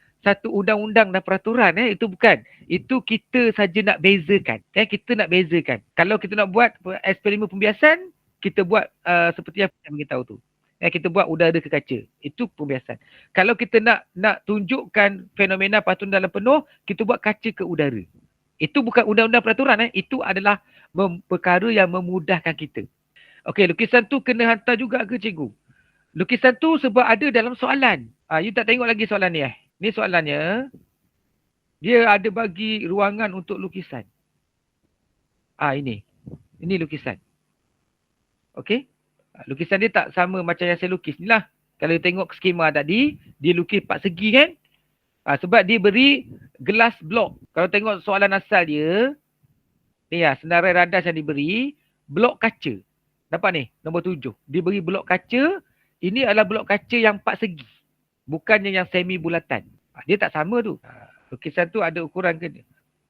undang-undang dan peraturan. Itu bukan. Itu kita saja nak bezakan. Kita nak bezakan. Kalau kita nak buat eksperimen pembiasan, kita buat seperti apa yang kita tahu tu. Kita buat udara ke kaca. Itu pembiasan. Kalau kita nak tunjukkan fenomena patulan dalam penuh, kita buat kaca ke udara. Itu bukan undang-undang peraturan. Itu adalah perkara yang memudahkan kita. Okey, lukisan tu kena hantar juga ke cikgu? Lukisan tu sebab ada dalam soalan. You tak tengok lagi soalan ni Ni soalannya, dia ada bagi ruangan untuk lukisan. Ini. Ini lukisan. Okey. Lukisan dia tak sama macam yang saya lukis ni lah. Kalau you tengok skema tadi, dia lukis 4 segi kan. Sebab dia beri gelas blok. Kalau tengok soalan asal dia, ni senarai radas yang diberi, blok kaca. Nampak ni, nombor 7. Dia beri blok kaca, ini adalah blok kaca yang 4 segi. Bukannya yang semi bulatan. Dia tak sama tu. Lukisan tu ada ukuran ke?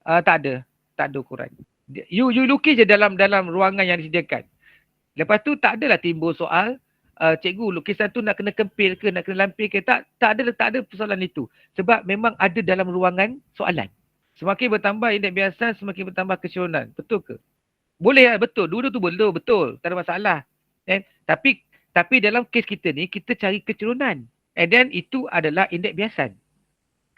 Tak ada. Tak ada ukuran. You lukis je dalam ruangan yang disediakan. Lepas tu tak adalah timbul soal, cikgu lukisan tu nak kena kempil ke, nak kena lampir ke. Tak ada persoalan itu. Sebab memang ada dalam ruangan soalan. Semakin bertambah indeks biasan, semakin bertambah keceronan. Betul ke? Boleh lah, betul. Dua-dua tu betul. Tak ada masalah. Tapi dalam kes kita ni, kita cari keceronan. And then itu adalah indeks biasan.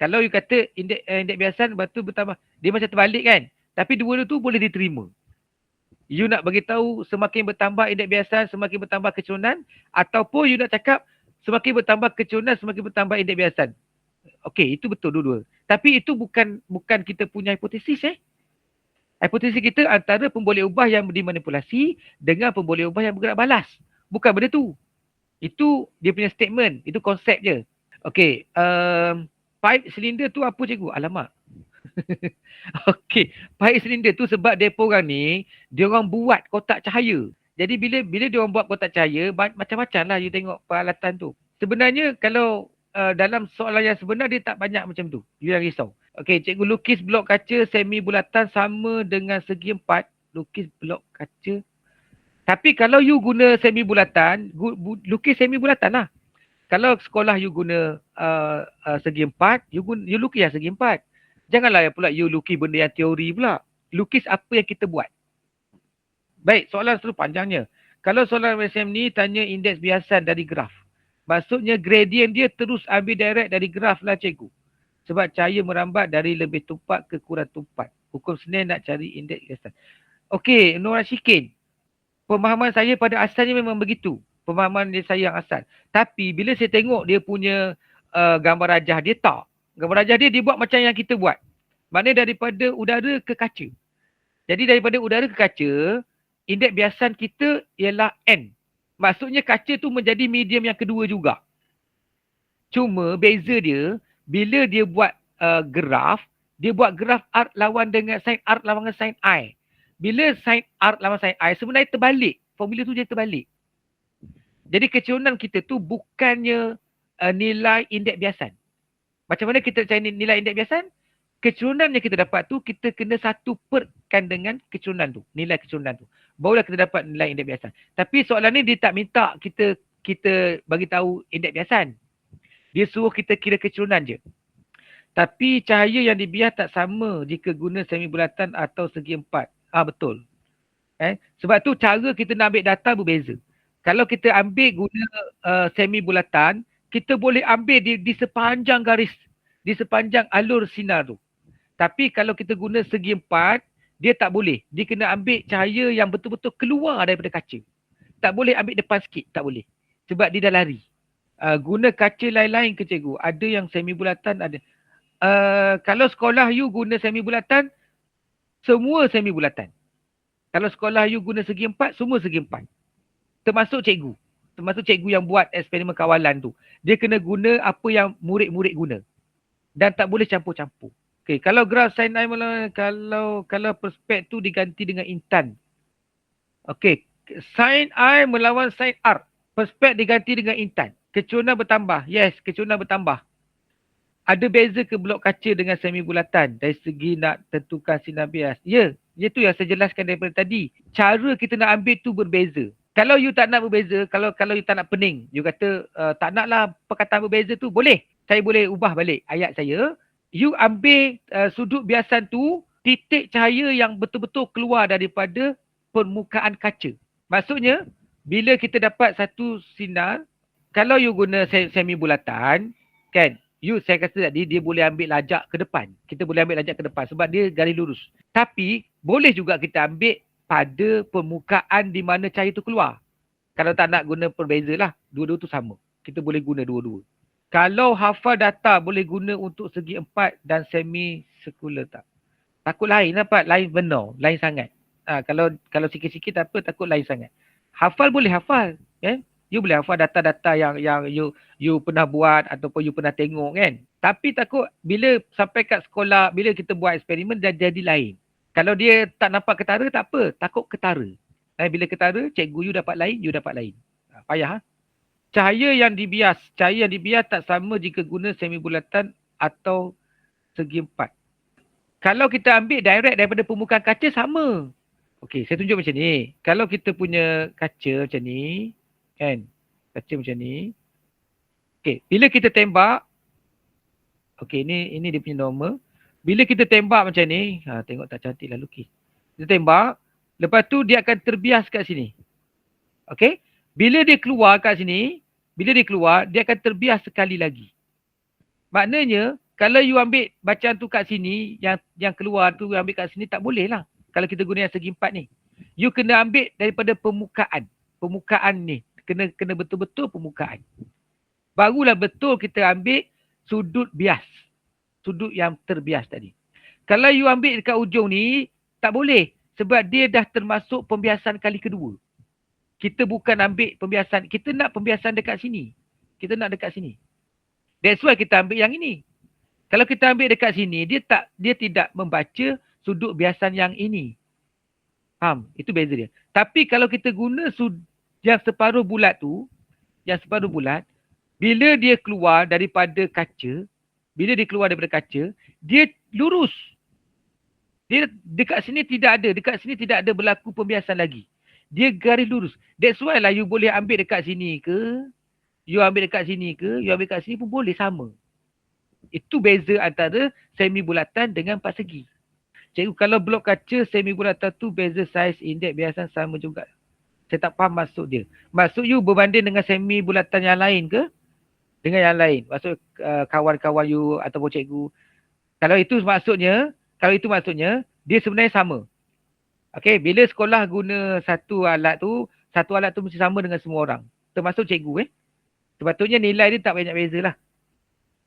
Kalau you kata indeks biasan, lepas tu bertambah. Dia macam terbalik kan? Tapi dua-dua tu boleh diterima. You nak bagi tahu semakin bertambah indeks biasan, semakin bertambah keceronan, ataupun you nak cakap semakin bertambah keceronan, semakin bertambah indeks biasan. Okey, itu betul dua-dua. Tapi itu bukan kita punya hipotesis Hipotesis kita antara pemboleh ubah yang dimanipulasi dengan pemboleh ubah yang bergerak balas. Bukan benda tu. Itu dia punya statement, itu konsep je. Okey, pipe silinder tu apa cikgu? Alamak. Okey, pipe silinder tu sebab depa orang ni, dia orang buat kotak cahaya. Jadi bila dia orang buat kotak cahaya, macam-macam lah you tengok peralatan tu. Sebenarnya kalau dalam soalan yang sebenar dia tak banyak macam tu. You yang risau. Okey, cikgu lukis blok kaca semi bulatan sama dengan segi 4. Lukis blok kaca. Tapi kalau you guna semi bulatan, lukis semi bulatan lah. Kalau sekolah you guna segi 4, you lukis yang segi 4. Janganlah pula you lukis benda yang teori pula. Lukis apa yang kita buat. Baik, soalan terus panjangnya. Kalau soalan macam ni tanya indeks biasan dari graf. Maksudnya gradient dia terus ambil direct dari graf lah cikgu. Sebab cahaya merambat dari lebih tumpat ke kurang tumpat. Hukum Senen nak cari indeks biasan. Okey, Nur Ashikin. Pemahaman saya pada asalnya memang begitu. Pemahaman saya yang asal. Tapi bila saya tengok dia punya gambar rajah, dia tak. Gambar rajah dia buat macam yang kita buat. Maknanya daripada udara ke kaca. Jadi daripada udara ke kaca, indeks biasan kita ialah N. Maksudnya kaca tu menjadi medium yang kedua juga. Cuma beza dia, bila dia buat graf, dia buat graf R lawan dengan sin R lawan dengan sin I. Bila sin R lawan sin I, sebenarnya terbalik. Formula tu jadi terbalik. Jadi keceronan kita tu bukannya nilai indeks biasan. Macam mana kita cari nilai indeks biasan? Keceronan yang kita dapat tu, kita kena satu perkan dengan keceronan tu. Nilai keceronan tu. Barulah kita dapat nilai indeks biasan. Tapi soalan ni dia tak minta kita bagi tahu indeks biasan. Dia suruh kita kira keceronan je. Tapi cahaya yang dibias tak sama jika guna semi bulatan atau segi 4. Betul. Sebab tu cara kita nak ambil data berbeza. Kalau kita ambil guna semi bulatan, kita boleh ambil di sepanjang garis, di sepanjang alur sinar tu. Tapi kalau kita guna segi 4, dia tak boleh. Dia kena ambil cahaya yang betul-betul keluar daripada kaca. Tak boleh ambil depan sikit, tak boleh. Sebab dia dah lari. Guna kaca lain-lain ke cikgu? Ada yang semi bulatan, ada. Kalau sekolah you guna semi bulatan, semua semi bulatan. Kalau sekolah you guna segi 4, semua segi 4. Termasuk cikgu. Termasuk cikgu yang buat eksperimen kawalan tu. Dia kena guna apa yang murid-murid guna. Dan tak boleh campur-campur. Okey, kalau graf sin I kalau perspek tu diganti dengan intan. Okey, sin I melawan sin R. Perspek diganti dengan intan. Keceronan bertambah. Yes, keceronan bertambah. Ada beza ke blok kaca dengan semi bulatan dari segi nak tentukan sinar bias? Ya, itu yang saya jelaskan daripada tadi. Cara kita nak ambil tu berbeza. Kalau you tak nak berbeza, kalau you tak nak pening, you kata tak naklah perkataan berbeza tu, boleh. Saya boleh ubah balik ayat saya. You ambil sudut biasan tu, titik cahaya yang betul-betul keluar daripada permukaan kaca. Maksudnya, bila kita dapat satu sinar, kalau you guna semi bulatan, kan, saya kata tadi, dia boleh ambil lajak ke depan. Kita boleh ambil lajak ke depan sebab dia garis lurus. Tapi, boleh juga kita ambil pada permukaan di mana cahaya tu keluar. Kalau tak nak guna perbeza lah, dua-dua tu sama. Kita boleh guna dua-dua. Kalau hafal data boleh guna untuk segi empat dan semi sekular tak? Takut lain lah Pak, lain benar, lain sangat. Kalau sikit-sikit tak apa, takut lain sangat. Hafal boleh hafal, kan? You boleh hafal data-data yang you pernah buat ataupun you pernah tengok kan. Tapi takut bila sampai kat sekolah, bila kita buat eksperimen dah jadi lain. Kalau dia tak nampak ketara tak apa, takut ketara. Bila ketara, cikgu you dapat lain, you dapat lain. Payah ha? Cahaya yang dibias tak sama jika guna semi bulatan atau segi empat. Kalau kita ambil direct daripada permukaan kaca sama. Okey, saya tunjuk macam ni. Kalau kita punya kaca macam ni, kan? Kaca macam ni. Okey, bila kita tembak, okey, ini dia punya normal. Bila kita tembak macam ni, tengok tak cantik lah lukis. Kita tembak, lepas tu dia akan terbias kat sini. Okey? Bila dia keluar kat sini, dia akan terbias sekali lagi. Maknanya, kalau you ambil bacaan tu kat sini, yang keluar tu ambil kat sini, tak boleh lah. Kalau kita guna yang segi empat ni. You kena ambil daripada permukaan. Permukaan ni. Kena betul-betul permukaan. Barulah betul kita ambil sudut bias. Sudut yang terbias tadi. Kalau you ambil dekat ujung ni, tak boleh. Sebab dia dah termasuk pembiasan kali kedua. Kita bukan ambil pembiasan. Kita nak pembiasan dekat sini. Kita nak dekat sini. That's why kita ambil yang ini. Kalau kita ambil dekat sini, dia tidak membaca sudut biasan yang ini. Faham? Itu beza dia. Tapi kalau kita guna yang separuh bulat tu, bila dia keluar daripada kaca, dia lurus. Dia dekat sini tidak ada berlaku pembiasan lagi. Dia garis lurus. That's why lah you boleh ambil dekat sini ke, you ambil dekat sini pun boleh sama. Itu beza antara semi bulatan dengan empat segi. Cikgu, kalau blok kaca semi bulatan tu beza saiz indeks biasan sama juga. Saya tak faham maksud dia. Maksud you berbanding dengan semi bulatan yang lain ke? Dengan yang lain. Maksud kawan-kawan you ataupun cikgu. Kalau itu maksudnya, dia sebenarnya sama. Okey, bila sekolah guna satu alat tu mesti sama dengan semua orang. Termasuk cikgu Sepatutnya nilai dia tak banyak beza lah.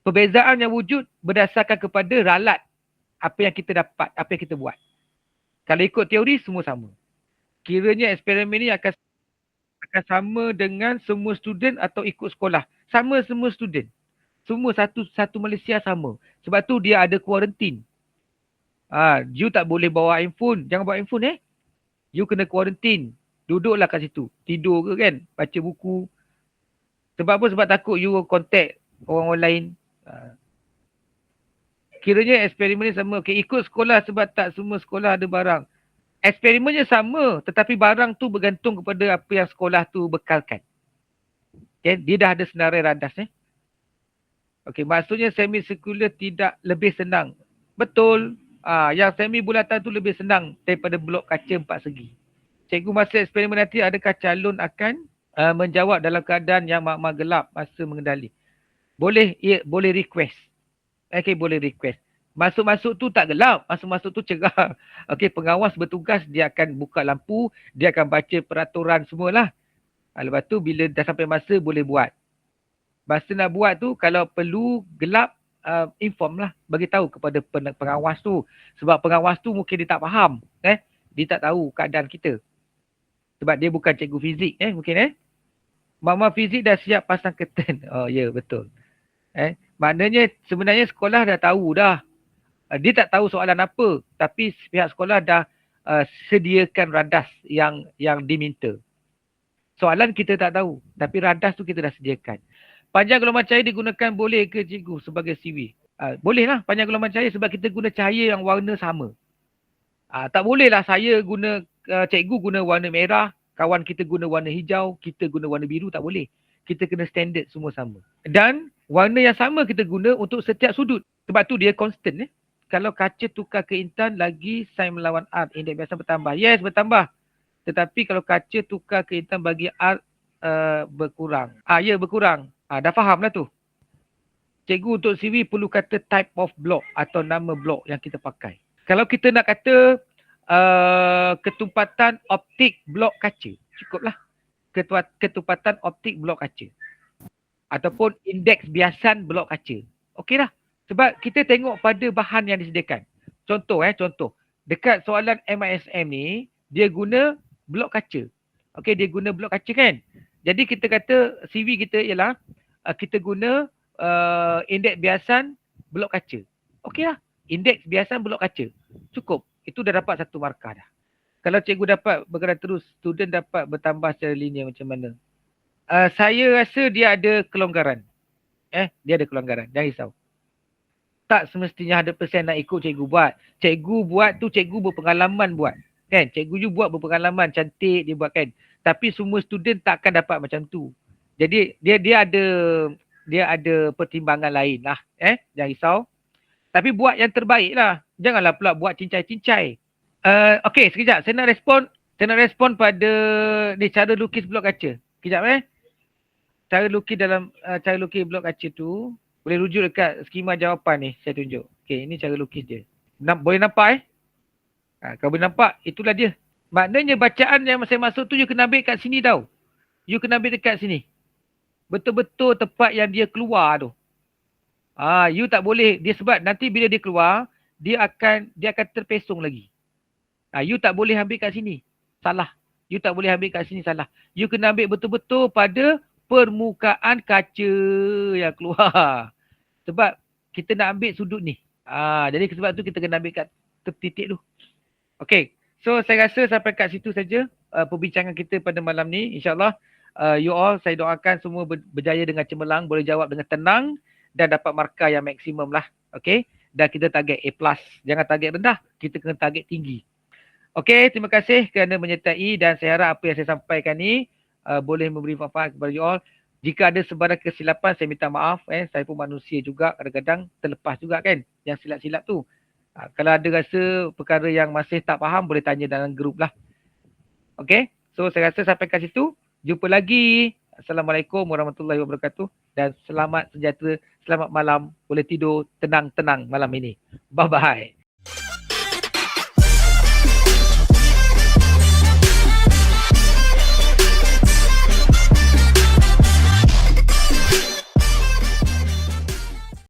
Perbezaan yang wujud berdasarkan kepada ralat apa yang kita dapat, apa yang kita buat. Kalau ikut teori, semua sama. Kiranya eksperimen ni akan sama dengan semua student atau ikut sekolah. Sama semua student. Semua satu Malaysia sama. Sebab tu dia ada kuarantin. You tak boleh bawa handphone. Jangan bawa handphone You kena kuarantin. Duduklah kat situ. Tidur ke kan? Baca buku. Sebab apa? Sebab takut you contact orang lain. Kiranya eksperimen ni sama. Okay, ikut sekolah sebab tak semua sekolah ada barang. Eksperimennya sama. Tetapi barang tu bergantung kepada apa yang sekolah tu bekalkan. Okay, dia dah ada senarai radas Okay, maksudnya semi sekular tidak lebih senang. Betul. Yang semi bulatan tu lebih senang daripada blok kaca empat segi. Cikgu masa eksperimen nanti adakah calon akan menjawab dalam keadaan yang makmal gelap masa mengendali? Boleh request. Okay, boleh request. Masuk-masuk tu tak gelap. Masuk-masuk tu cerah. Okay, pengawas bertugas, dia akan buka lampu, dia akan baca peraturan semualah. Lepas tu bila dah sampai masa boleh buat. Masa nak buat tu kalau perlu gelap, inform lah. Bagi tahu kepada pengawas tu. Sebab pengawas tu mungkin dia tak faham. Dia tak tahu keadaan kita. Sebab dia bukan cikgu fizik. Mungkin Mama fizik dah siap pasang curtain. Oh ya, betul. Maknanya sebenarnya sekolah dah tahu dah. Dia tak tahu soalan apa. Tapi pihak sekolah dah sediakan radas yang diminta. Soalan kita tak tahu. Tapi radas tu kita dah sediakan. Panjang gelombang cahaya digunakan boleh ke cikgu sebagai CV? Boleh lah panjang gelombang cahaya sebab kita guna cahaya yang warna sama. Tak boleh lah saya guna, cikgu guna warna merah, kawan kita guna warna hijau, kita guna warna biru, tak boleh. Kita kena standard semua sama. Dan warna yang sama kita guna untuk setiap sudut. Sebab tu dia constant. Kalau kaca tukar ke intan lagi sin melawan R, indeks biasan bertambah. Yes, bertambah. Tetapi kalau kaca tukar ke intan bagi R berkurang. Ya berkurang. Dah faham lah tu. Cikgu untuk CV perlu kata type of block atau nama blok yang kita pakai. Kalau kita nak kata ketumpatan optik blok kaca, cukuplah. Ketumpatan optik blok kaca. Ataupun indeks biasan blok kaca. Okey lah. Sebab kita tengok pada bahan yang disediakan. Contoh. Dekat soalan MISM ni, dia guna blok kaca. Okey, dia guna blok kaca kan? Jadi kita kata CV kita ialah kita guna indeks biasan blok kaca. Okey lah. Indeks biasan blok kaca. Cukup. Itu dah dapat satu markah dah. Kalau cikgu dapat bergerak terus, student dapat bertambah secara linear macam mana? Saya rasa dia ada kelonggaran. Dia ada kelonggaran. Jangan risau. Tak semestinya 100% nak ikut cikgu buat. Cikgu buat tu cikgu berpengalaman buat. Kan? Cikgu you buat berpengalaman, cantik dia buat kan. Tapi semua student tak akan dapat macam tu. Jadi dia ada pertimbangan lain lah. Jangan risau. Tapi buat yang terbaik lah. Janganlah pula buat cincai-cincai. Okey, sekejap. Saya nak respon pada ni cara lukis blok kaca. Sekejap Cara lukis blok kaca tu boleh rujuk dekat skema jawapan ni saya tunjuk. Okey, ini cara lukis dia. Boleh nampak kalau boleh nampak, itulah dia. Maknanya bacaan yang saya masuk tu you kena ambil kat sini tau. You kena ambil dekat sini. Betul-betul tempat yang dia keluar tu. You tak boleh dia sebab nanti bila dia keluar, dia akan terpesong lagi. You tak boleh ambil kat sini. Salah. You tak boleh ambil kat sini, salah. You kena ambil betul-betul pada permukaan kaca yang keluar. Sebab kita nak ambil sudut ni. Jadi sebab tu kita kena ambil kat titik tu. Okay. So saya rasa sampai kat situ saja perbincangan kita pada malam ni. InsyaAllah you all saya doakan semua berjaya dengan cemerlang. Boleh jawab dengan tenang dan dapat markah yang maksimum lah. Okay. Dan kita target A+. Jangan target rendah. Kita kena target tinggi. Okay. Terima kasih kerana menyertai dan saya harap apa yang saya sampaikan ni boleh memberi manfaat kepada you all. Jika ada sebarang kesilapan, saya minta maaf. Saya pun manusia juga. Kadang-kadang terlepas juga kan. Yang silap-silap tu. Kalau ada rasa perkara yang masih tak faham, boleh tanya dalam grup lah. Okay. So, saya rasa sampai kat situ. Jumpa lagi. Assalamualaikum warahmatullahi wabarakatuh. Dan selamat sejahtera. Selamat malam. Boleh tidur tenang-tenang malam ini. Bye-bye.